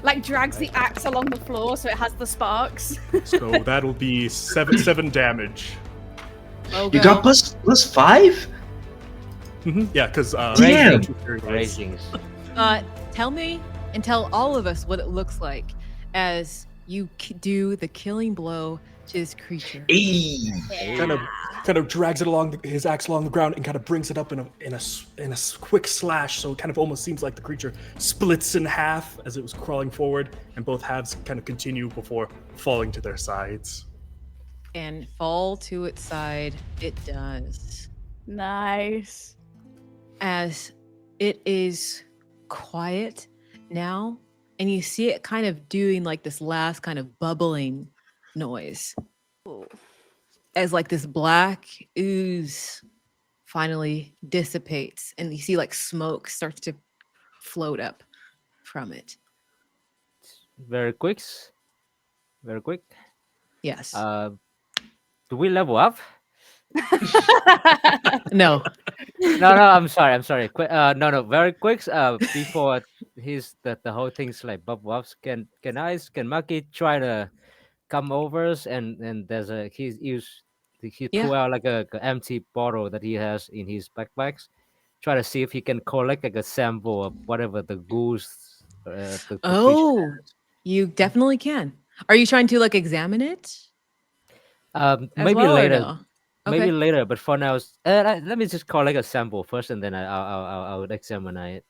Like drags the axe along the floor so it has the sparks. So that'll be seven damage. You got plus 5? Yeah, because Damn. Ragings. Tell me and tell all of us what it looks like as you do the killing blow to this creature. Hey. kind of drags it along his axe along the ground and kind of brings it up in a quick slash, so it kind of almost seems like the creature splits in half as it was crawling forward, and both halves kind of continue before falling to their sides. And fall to its side, it does. Nice. As it is quiet now, and you see it kind of doing like this last kind of bubbling noise as like this black ooze finally dissipates, and you see like smoke starts to float up from it. Very quick. Yes. Do we level up? No. No, I'm sorry. No, very quick. Before the whole thing's like bubble ups. Can Maki try to come over and there's he Yeah. threw out like a empty bottle that he has in his backpacks. Try to see if he can collect like a sample of whatever the goose. The creature Oh, has. you definitely can. Are you trying to like examine it? Maybe well, or later. no? maybe Okay. later. But for now, let me just collect a sample first, and then I'll examine it.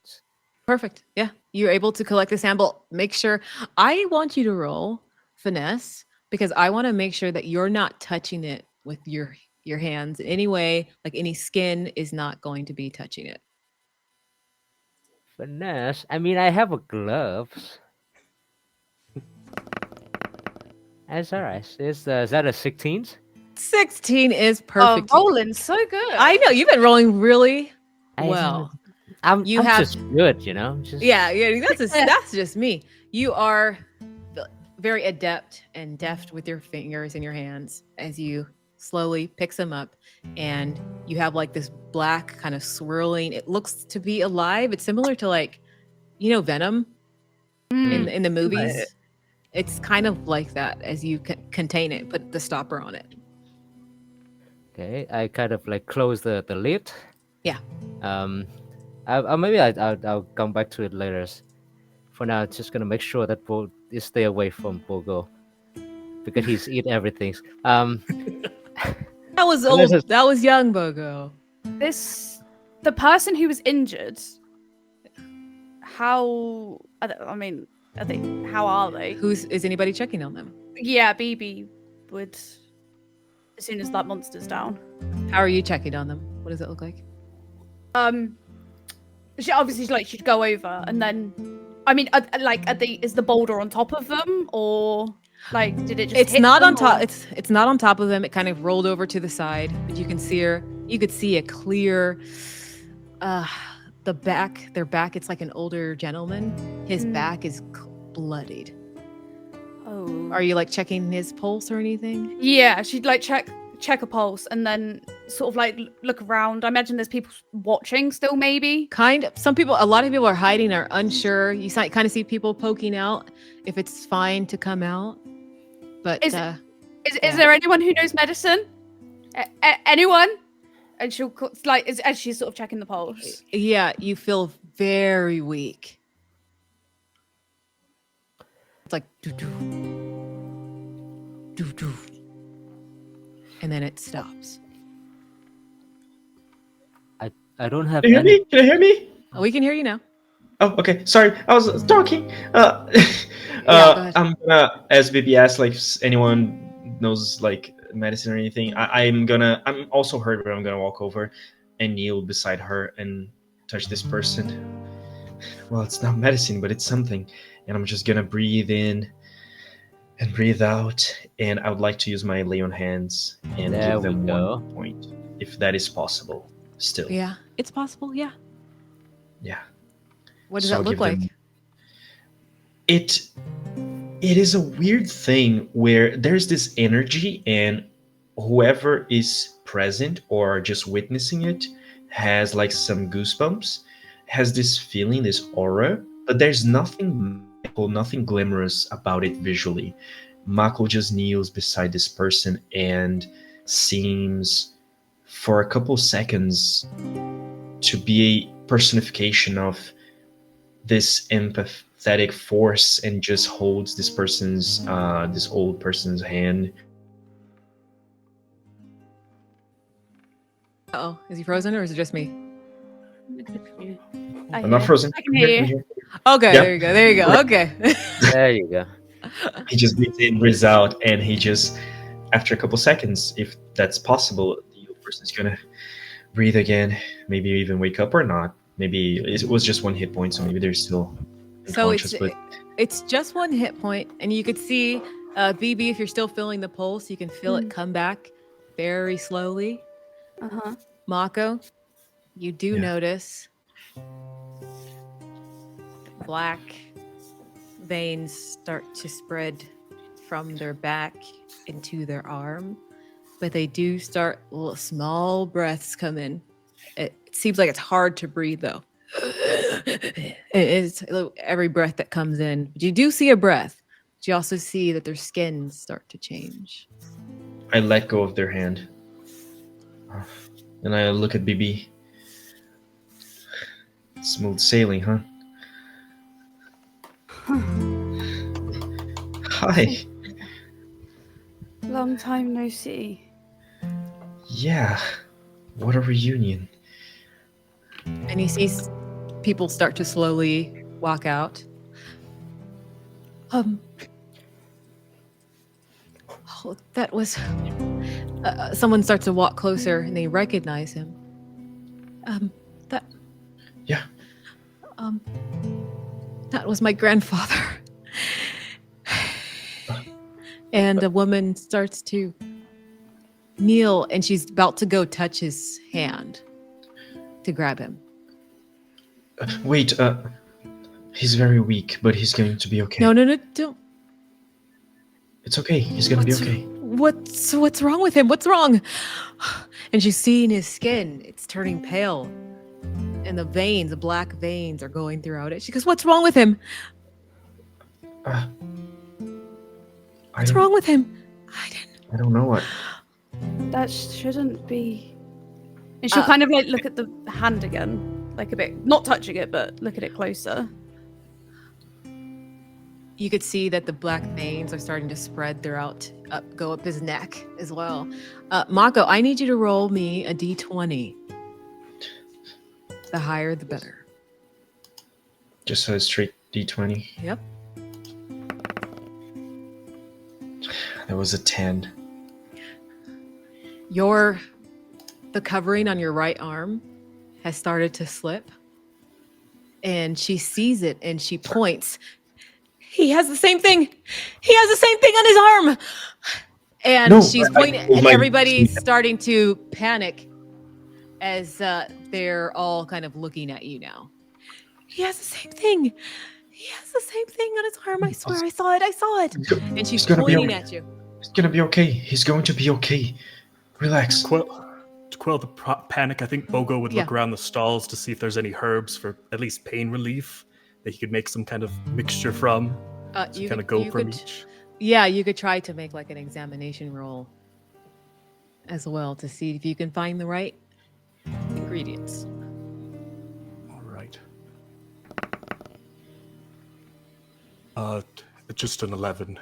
Perfect. Yeah. You're able to collect a sample. Make sure I want you to roll finesse because I want to make sure that you're not touching it with your hands in any way, like any skin is not going to be touching it. Finesse. I mean, I have a gloves. That's alright. Is that a 16? 16 is perfect. Rolling so good. I know you've been rolling really I- well. I'm You have- just good, you know. Just Yeah, that's just me. You are very adept and deft with your fingers and your hands as you slowly picks them up, and you have like this black kind of swirling. It looks to be alive. It's similar to like, Venom in the movies. Right. It's kind of like that as you contain it. Put the stopper on it. Okay. I kind of like close the lid. Yeah. Maybe I'll come back to it later. For now, just gonna make sure that you stay away from Bogo because he's eat everything. That was Unless old. That was young Bogo. The person who was injured. How? Are they? How are they? Is anybody checking on them? Yeah, BB would. As soon as that monster's down. How are you checking on them? What does it look like? She obviously she'd go over and then. Is the boulder on top of them or did it just? It's hit not them, on top. or- It's not on top of them. It kind of rolled over to the side, but you can see her. You could see a clear, the back. Their back. It's like an older gentleman. His back is bloodied. Oh. Are you like checking his pulse or anything? Yeah, she'd check a pulse and then sort of look around. I imagine there's people watching still, maybe. Kind of. A lot of people are hiding, are unsure. You kind of see people poking out if it's fine to come out. But Is there anyone who knows medicine? Anyone? And she'll as she's sort of checking the pulse. yeah, you feel very weak. It's like doo-doo, doo-doo. And then it stops. I don't have Can you hear any. me? Can you hear me? Oh, we can hear you now. Oh, okay. Sorry, I was talking. go ahead. I'm gonna, as BBS, like if anyone knows like medicine or anything, I'm also hurt, but I'm gonna walk over and kneel beside her and touch this person. Well, it's not medicine, but it's something, and I'm just gonna breathe in and breathe out, and I would like to use my lay on hands and There give them we go. 1 point, if that is possible. Still, Yeah, it's possible. Yeah. yeah. What does So that I'll look give like? them- It is a weird thing where there's this energy, and whoever is present or just witnessing it has like some goosebumps, has this feeling, this aura, but there's nothing magical, nothing glamorous about it visually. Mako just kneels beside this person and seems for a couple seconds to be a personification of this empathetic force and just holds this old person's hand. Oh, is he frozen or is it just me? I'm not frozen. I can hear you. Okay, Yeah. there you go. There you go. Okay. There you go. He just breathes in, breathes out, and he just, after a couple seconds, if that's possible, the old person's gonna breathe again, maybe even wake up or not. Maybe it was just 1 hit point, so maybe they're still So unconscious. But it's just 1 hit point, and you could see BB, if you're still feeling the pulse, you can feel it come back very slowly. Uh-huh. Mako, you do Yeah. notice black veins start to spread from their back into their arm, but they do start little small breaths come in. It seems like it's hard to breathe though. It's every breath that comes in. But you do see a breath. But you also see that their skins start to change. I let go of their hand. And I look at BB. Smooth sailing, huh? Hi. Long time no see. Yeah. What a reunion. And he sees people start to slowly walk out. Oh, that was. Someone starts to walk closer, and they recognize him. That. Yeah. That was my grandfather. And a woman starts to kneel, and she's about to go touch his hand to grab him. Wait, he's very weak, but he's going to be okay. No, don't. It's okay. He's going to be okay. What's wrong with him? What's wrong? And she's seeing his skin. It's turning pale. And the veins, the black veins are going throughout it. She goes, "What's wrong with him? What's wrong with him?" I don't know what. That shouldn't be. And she'll kind of like look at the hand again, like a bit, not touching it, but look at it closer. You could see that the black veins are starting to spread throughout, go up his neck as well. Mako, I need you to roll me a d20. The higher, the better. Just a straight D20. Yep. That was a 10. The covering on your right arm has started to slip. And she sees it and she points. He has the same thing. He has the same thing on his arm. And No, she's pointing, and everybody's starting to panic as they're all kind of looking at you now. He has the same thing. He has the same thing on his arm. I swear, I saw it. And she's pointing at you. He's gonna be okay. He's going to be okay. Relax. To quell the panic, I think Bogo would look around the stalls to see if there's any herbs for at least pain relief that he could make some kind of mixture from. You kind of go from each. Yeah, you could try to make like an examination roll as well to see if you can find the right ingredients. All right. Just an 11.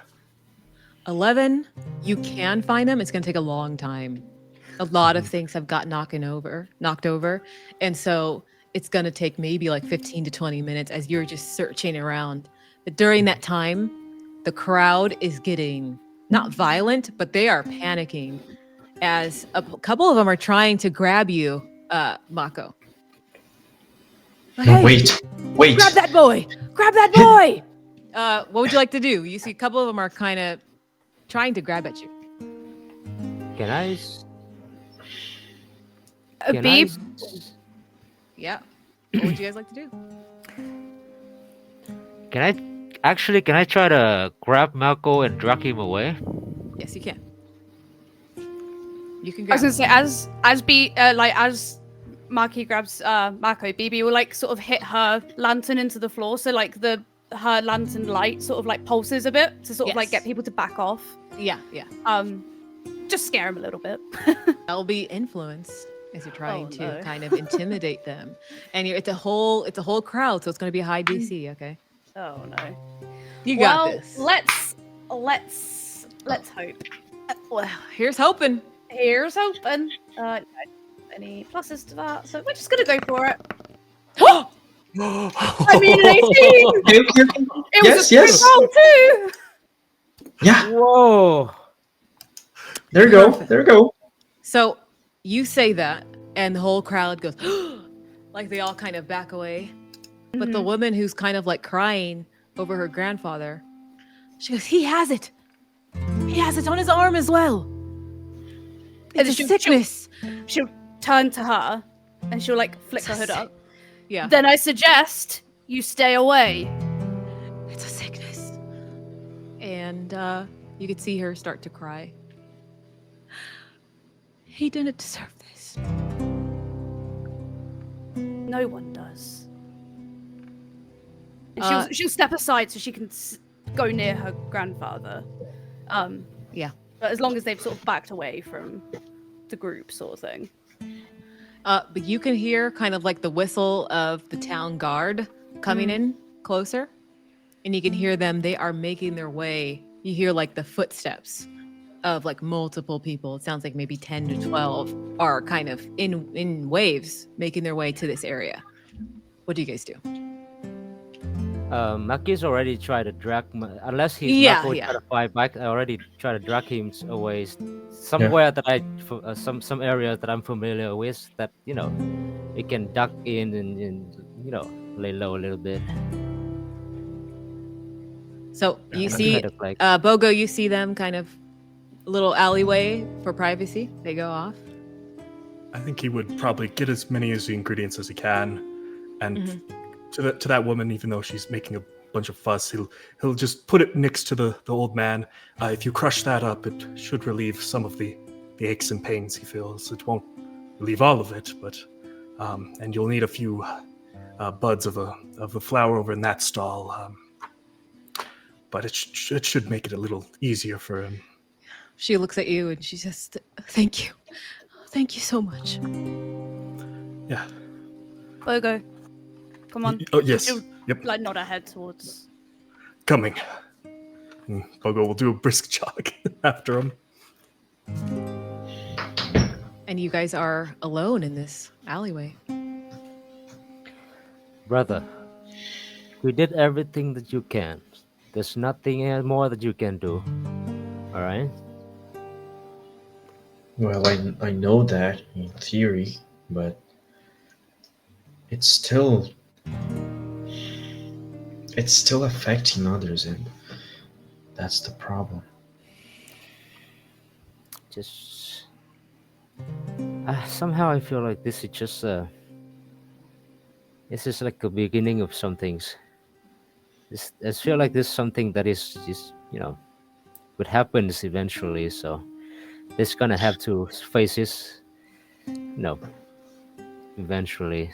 11, you can find them. It's going to take a long time. A lot of things have got knocked over. And so it's going to take maybe like 15 to 20 minutes as you're just searching around. But during that time, the crowd is getting not violent, but they are panicking as a couple of them are trying to grab you, Mako. No, wait. Grab that boy. What would you like to do? You see a couple of them are kind of trying to grab at you. Can I? Beep. Yeah. What would you guys like to do? Can I try to grab Malco and drag him away? Yes, you can. You can I grab was gonna say as Maki grabs Mako, BB will like sort of hit her lantern into the floor, so like her lantern light sort of like pulses a bit to sort of like get people to back off. Yeah. Just scare them a little bit. That'll be influence as you're trying to kind of intimidate them, and it's a whole crowd, so it's going to be a high DC. Okay. Oh no. You got this. Let's hope. Well, here's hoping. Here's hoping. No, any pluses to that, so we're just gonna go for it. I mean, an 18. It was a yes. roll too. Yeah. Whoa! There you go. So you say that, and the whole crowd goes, like they all kind of back away. But the woman who's kind of like crying over her grandfather, she goes, "He has it. He has it on his arm as well. It's a sickness." She'll turn to her, and she'll like flick her hood up. Yeah. Then I suggest you stay away. It's a sickness. And you could see her start to cry. He didn't deserve this. No one does. And she'll step aside so she can go near her grandfather. Yeah. But as long as they've sort of backed away from the group sort of thing. But you can hear kind of like the whistle of the town guard coming in closer. And you can hear them. They are making their way. You hear like the footsteps of like multiple people. It sounds like maybe 10 to 12 are kind of in waves making their way to this area. What do you guys do? Maki's already tried to drag, unless he's Yeah, Mako yeah. try to fight back. I already try to drag him away somewhere that some area that I'm familiar with, that it can duck in and lay low a little bit. So you And see, kind of like Bogo, you see them kind of a little alleyway for privacy. They go off. I think he would probably get as many as the ingredients as he can, and Mhm. to that woman, even though she's making a bunch of fuss, he'll just put it next to the old man. If you crush that up, it should relieve some of the aches and pains he feels. It won't relieve all of it, but and you'll need a few buds of the flower over in that stall. But it should make it a little easier for him. She looks at you and she says, "Thank you. Thank you so much." Yeah. Bogo, come on. Oh yes. She'll, Yep. like nod her head towards. Coming. And Bogo will do a brisk jog after him. And you guys are alone in this alleyway. brother, we did everything that you can. There's nothing more that you can do. All right. Well, I know that in theory, but it's still affecting others, and that's the problem. Just somehow I feel like this is just like the beginning of some things. I feel like this is something that is just what happens eventually. So it's gonna have to face this, eventually.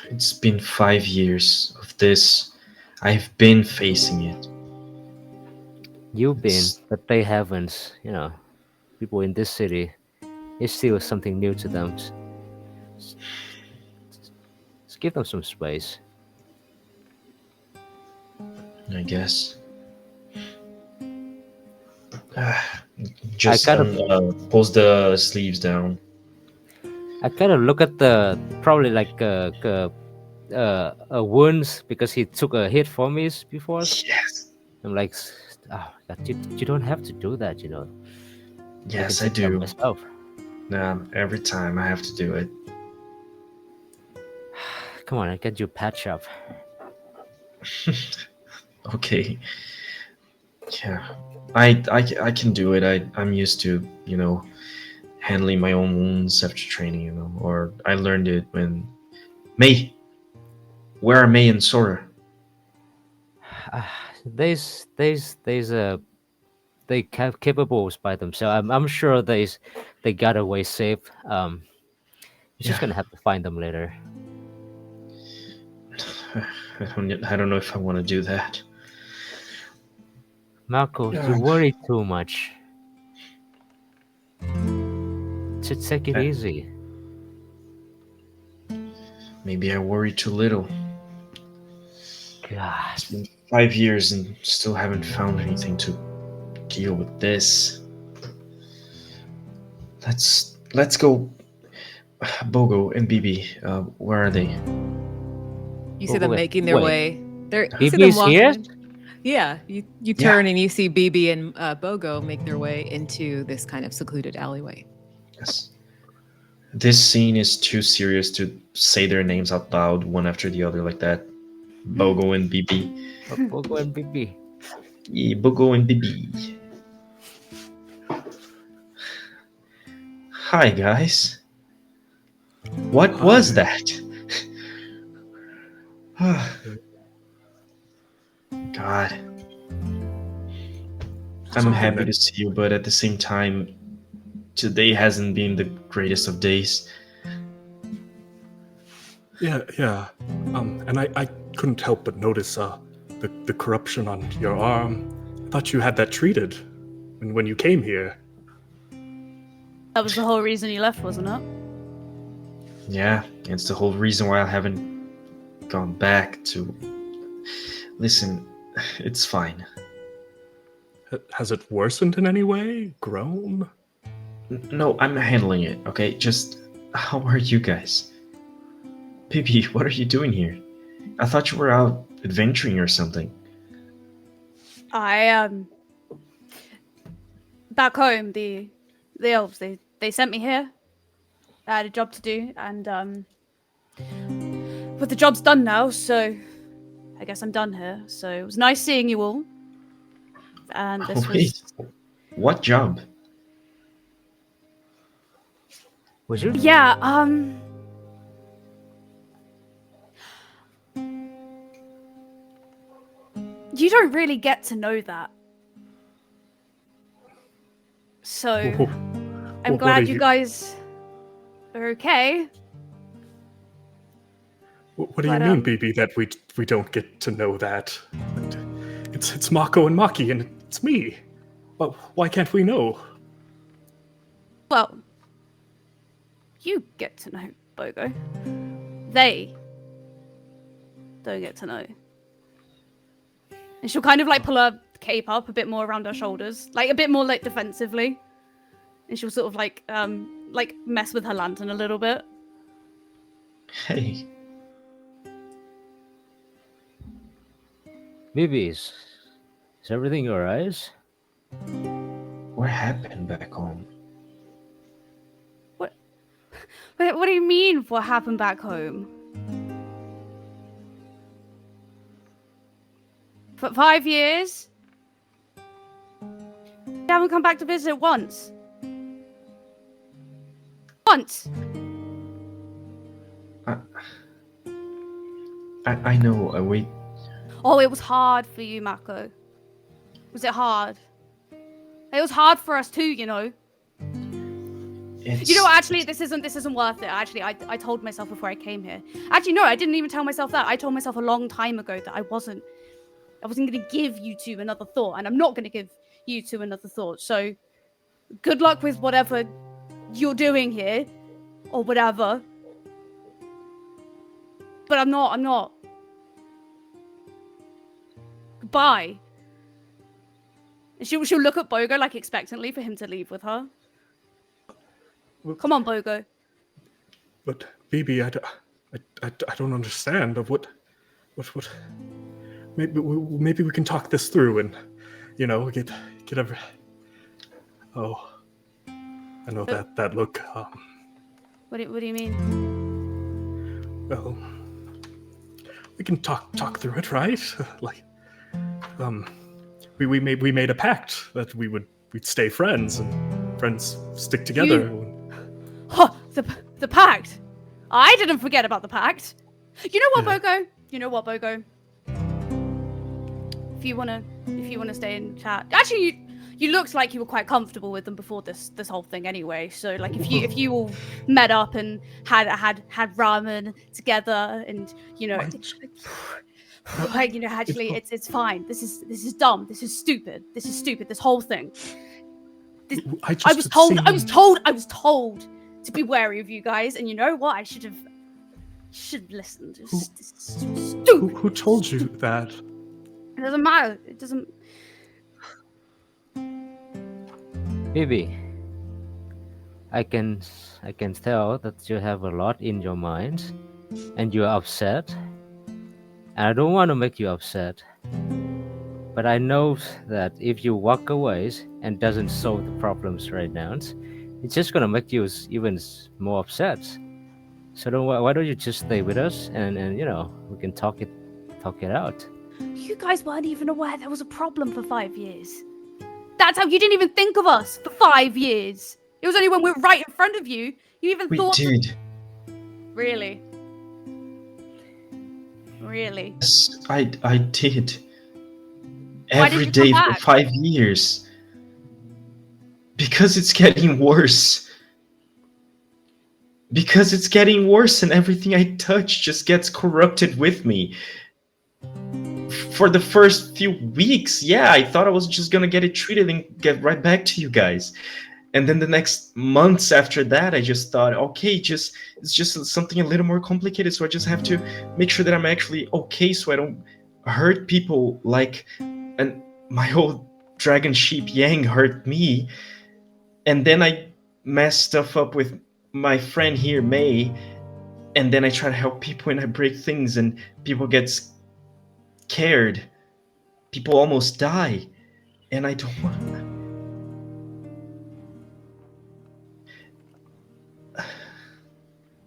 It's been 5 years of this. I've been facing it. You've been, It's- but they haven't. People in this city, it's still something new to them. Just give them some space. I guess. Just pulls the sleeves down. I kind of look at the probably like wounds, because he took a hit for me before. Yes. I'm like, oh, God, you don't have to do that, Yes, I I can take care of do. myself. Every time I have to do it. Come on, I get you patch up. Okay. Yeah. I can do it. I'm used to, handling my own wounds after training, or I learned it when May. Where are May and Sora? There's they capable by themselves. I'm sure they got away safe. You're just gonna have to find them later. I don't know if I want to do that. Marco, you worry too much. Just take it easy. Maybe I worry too little. God. It's been 5 years and still haven't found anything to deal with this. Let's go. Bogo and Bibi, where are they? You see them making their way. You see them BB's walking here? in. Yeah, you turn and you see Bibi and Bogo make their way into this kind of secluded alleyway. Yes. This scene is too serious to say their names out loud, one after the other, like that. Bogo and Bibi. Bogo and Bibi. Yeah, Bogo and Bibi. Hi, guys. What was that? God. I'm happy to see you, but at the same time, today hasn't been the greatest of days. Yeah. And I couldn't help but notice the corruption on your arm. I thought you had that treated when you came here. That was the whole reason you left, wasn't it? Yeah, it's the whole reason why I haven't gone back to... Listen, it's fine. Has it worsened in any way? Grown? No, I'm handling it, okay? Just, how are you guys? Baby, what are you doing here? I thought you were out adventuring or something. Back home, the elves, they sent me here. I had a job to do, and but the job's done now, so I guess I'm done here. So it was nice seeing you all. And this Wait, what job? Was you? Yeah, you don't really get to know that. So I'm glad you guys are okay. What do you mean, BB, that we don't get to know that? It's Mako and Maki, and it's me. Well, why can't we know? Well, you get to know, Bogo. They don't get to know. And she'll kind of like pull her cape up a bit more around her shoulders, like a bit more like defensively. And she'll sort of like mess with her lantern a little bit. Hey. Bibi, is everything alright? What happened back home? What do you mean, what happened back home? For 5 years? You haven't come back to visit once. Once! I know, we... Oh, it was hard for you, Mako. Was it hard? It was hard for us too, you know. It's... You know what, actually, this isn't worth it. Actually, I told myself before I came here. Actually, no, I didn't even tell myself that. I told myself a long time ago that I wasn't going to give you two another thought, and I'm not going to give you two another thought. So, good luck with whatever you're doing here, or whatever. But I'm not. Goodbye. And she'll look at Bogo like expectantly for him to leave with her. Come on, Bogo. But BB, I don't understand. Of what? Maybe we can talk this through and, you know, get every. Oh, I know that look. What do you mean? Well, we can talk through it, right? We made a pact that we'd stay friends and friends stick together. Huh, the pact. I didn't forget about the pact. You know what, Bogo? If you wanna stay and chat. Actually, you looked like you were quite comfortable with them before this whole thing anyway. So like if you all met up and had ramen together and you know like, you know, actually it's fine. This is dumb. This is stupid. This whole thing. I was told to be wary of you guys, and you know what? I should have listened. Stupid. Who told you that? It doesn't matter. It doesn't. Bibi, I can tell that you have a lot in your mind, and you're upset. And I don't want to make you upset, but I know that if you walk away and doesn't solve the problems right now, it's just gonna make you even more upset. So why don't you just stay with us and you know, we can talk it out. You guys weren't even aware there was a problem for 5 years. That's how you didn't even think of us for 5 years. It was only when we were right in front of you even thought. We did. Really? Really? Yes, I did. Why did Every you day come for back? 5 years. Because it's getting worse. Because it's getting worse and everything I touch just gets corrupted with me. For the first few weeks, yeah, I thought I was just gonna get it treated and get right back to you guys. And then the next months after that, I just thought, okay, it's just something a little more complicated. So I just have to make sure that I'm actually okay, so I don't hurt people like my old dragon sheep Yang hurt me, and then I mess stuff up with my friend here, May, and then I try to help people and I break things and people get scared. People almost die, and I don't want.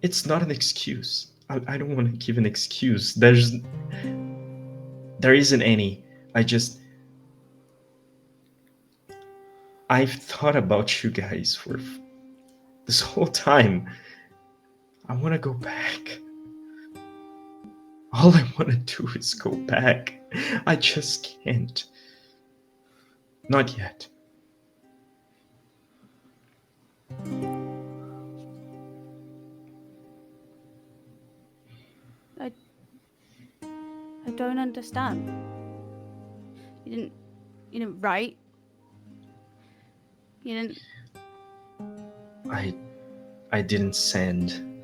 It's not an excuse. I don't want to give an excuse. There isn't any. I've thought about you guys for this whole time. I want to go back. All I want to do is go back. I just can't. Not yet. I don't understand. You didn't write. You didn't. I didn't send.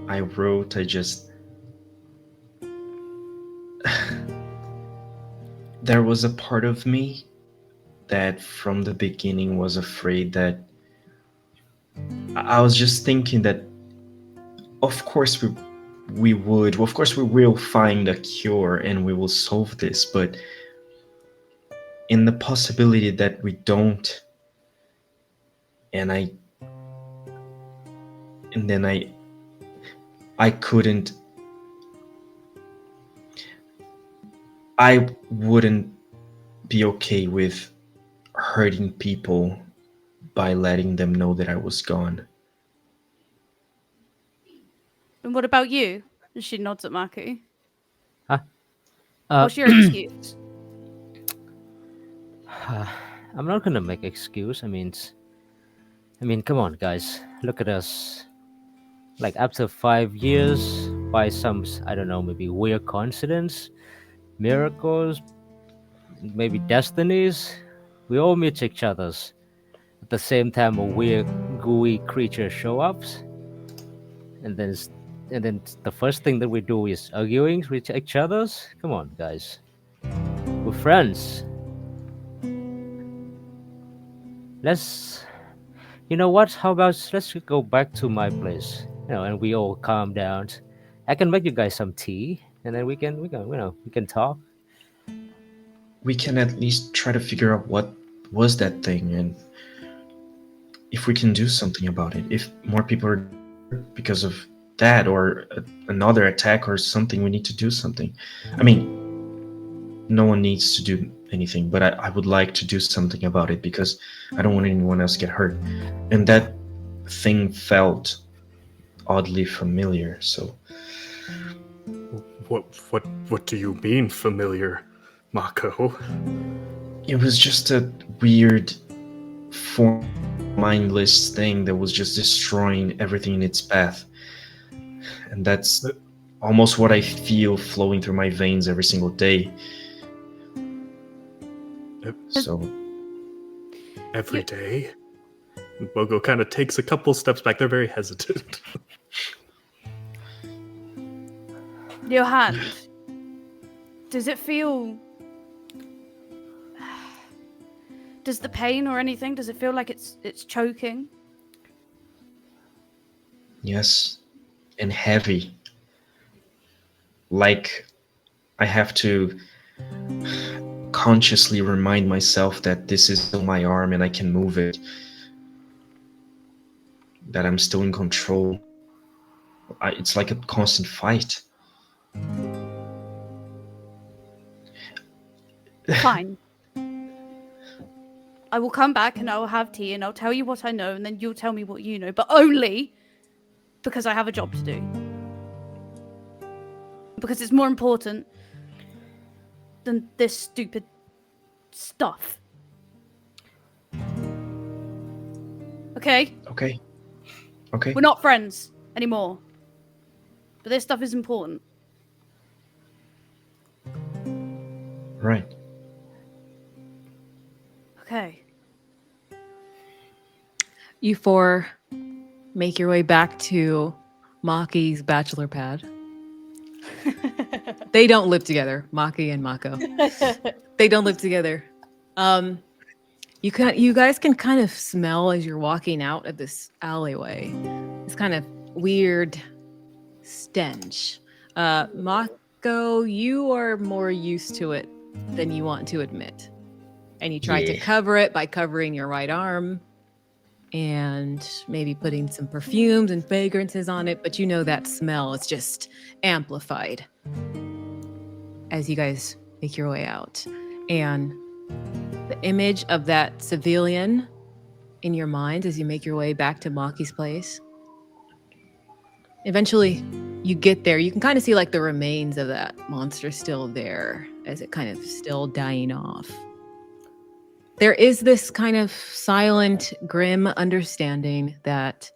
I wrote, there was a part of me that from the beginning was afraid that I was just thinking that of course we will find a cure and we will solve this, but in the possibility that we don't, and then I couldn't, I wouldn't be okay with hurting people by letting them know that I was gone. And what about you? And she nods at Maki. Uh, What's your excuse? I'm not gonna make excuse. I mean, come on, guys. Look at us. Like after 5 years, by some I don't know, maybe weird coincidence, miracles, maybe destinies, we all meet each other's. At the same time, a weird, gooey creature show up, and then the first thing that we do is arguing with each other's. Come on, guys. We're friends. You know what? How about let's go back to my place, and we all calm down. I can make you guys some tea, and then we can talk. We can at least try to figure out what was that thing and if we can do something about it. If more people are because of that or another attack or something, we need to do something. I mean, no one needs to do anything, but I would like to do something about it because I don't want anyone else to get hurt. And that thing felt oddly familiar, so. What do you mean familiar, Mako? It was just a weird, mindless thing that was just destroying everything in its path. And that's almost what I feel flowing through my veins every single day. So. Every day? Bogo kind of takes a couple steps back. They're very hesitant. Your hand. Does it feel... Does the pain or anything, does it feel like it's choking? Yes, and heavy. Like I have to consciously remind myself that this is still my arm and I can move it. That I'm still in control. It's like a constant fight. Fine. I will come back and I will have tea and I'll tell you what I know and then you'll tell me what you know, but only because I have a job to do. Because it's more important than this stupid stuff. Okay? Okay. We're not friends anymore. But this stuff is important. Right. Okay. You four make your way back to Maki's bachelor pad. They don't live together, Maki and Mako. They don't live together. You guys can kind of smell as you're walking out of this alleyway. It's kind of weird stench. Mako, you are more used to it than you want to admit. And you tried to cover it by covering your right arm and maybe putting some perfumes and fragrances on it, but you know that smell is just amplified as you guys make your way out. And the image of that civilian in your mind as you make your way back to Maki's place. Eventually, you get there. You can kind of see like the remains of that monster still there as it kind of still dying off. There is this kind of silent, grim understanding that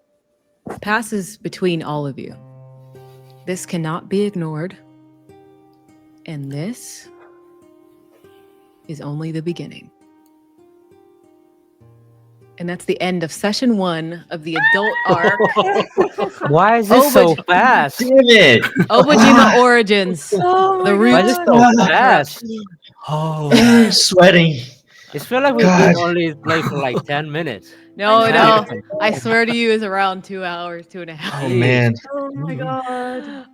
passes between all of you. This cannot be ignored. And this is only the beginning. And that's the end of session 1 of the adult arc. Why is it so fast? Damn it! Obojima Origins. Oh The my root Why is it so fast? Oh, I'm sweating. It feels like we've God. been only playing for like 10 minutes. No, Yeah. I swear to you, it's around 2 hours, 2.5. Oh man. Oh my god.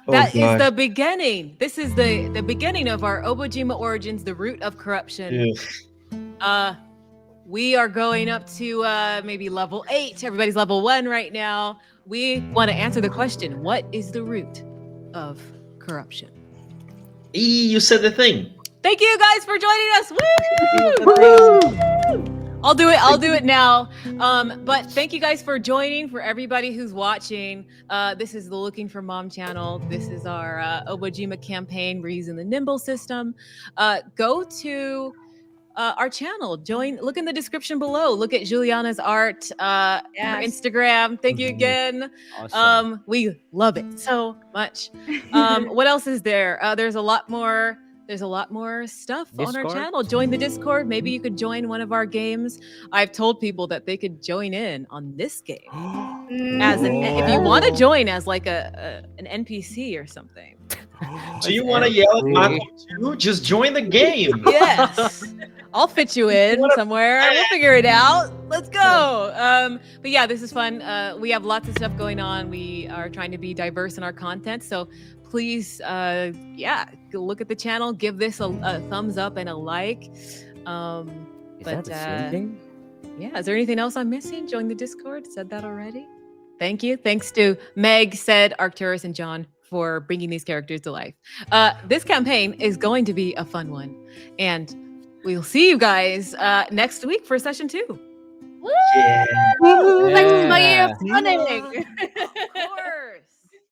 That is God. the beginning. This is the beginning of our Obojima Origins, the root of corruption. We are going up to maybe level 8. Everybody's level 1 right now. We want to answer the question, what is the root of corruption? You said the thing. Thank you guys for joining us. Woo! I'll do it now. But thank you guys for joining. For everybody who's watching, this is the Looking for Mom channel. This is our Obojima campaign. We're using the Nimble system. Go to our channel. Look in the description below. Look at Juliana's art, her Instagram. Thank you again. Awesome. We love it so much. What else is there? There's a lot more stuff on our Discord? channel. Join the Discord. Maybe you could join one of our games. I've told people that they could join in on this game if you want to join as like an NPC or something. Do you want to yell at Mako too? Just join the game. Yes. I'll fit you in somewhere. We'll figure it out. Let's go. But yeah, this is fun. We have lots of stuff going on. We are trying to be diverse in our content. So please, go look at the channel. Give this a thumbs up and a like. Is that the same thing? Yeah. Is there anything else I'm missing? Join the Discord. Said that already. Thank you. Thanks to Meg, Said, Arcturus, and John for bringing these characters to life. This campaign is going to be a fun one. And we'll see you guys next week for session 2. Woo! Thanks for my year of Yeah. running. Of course.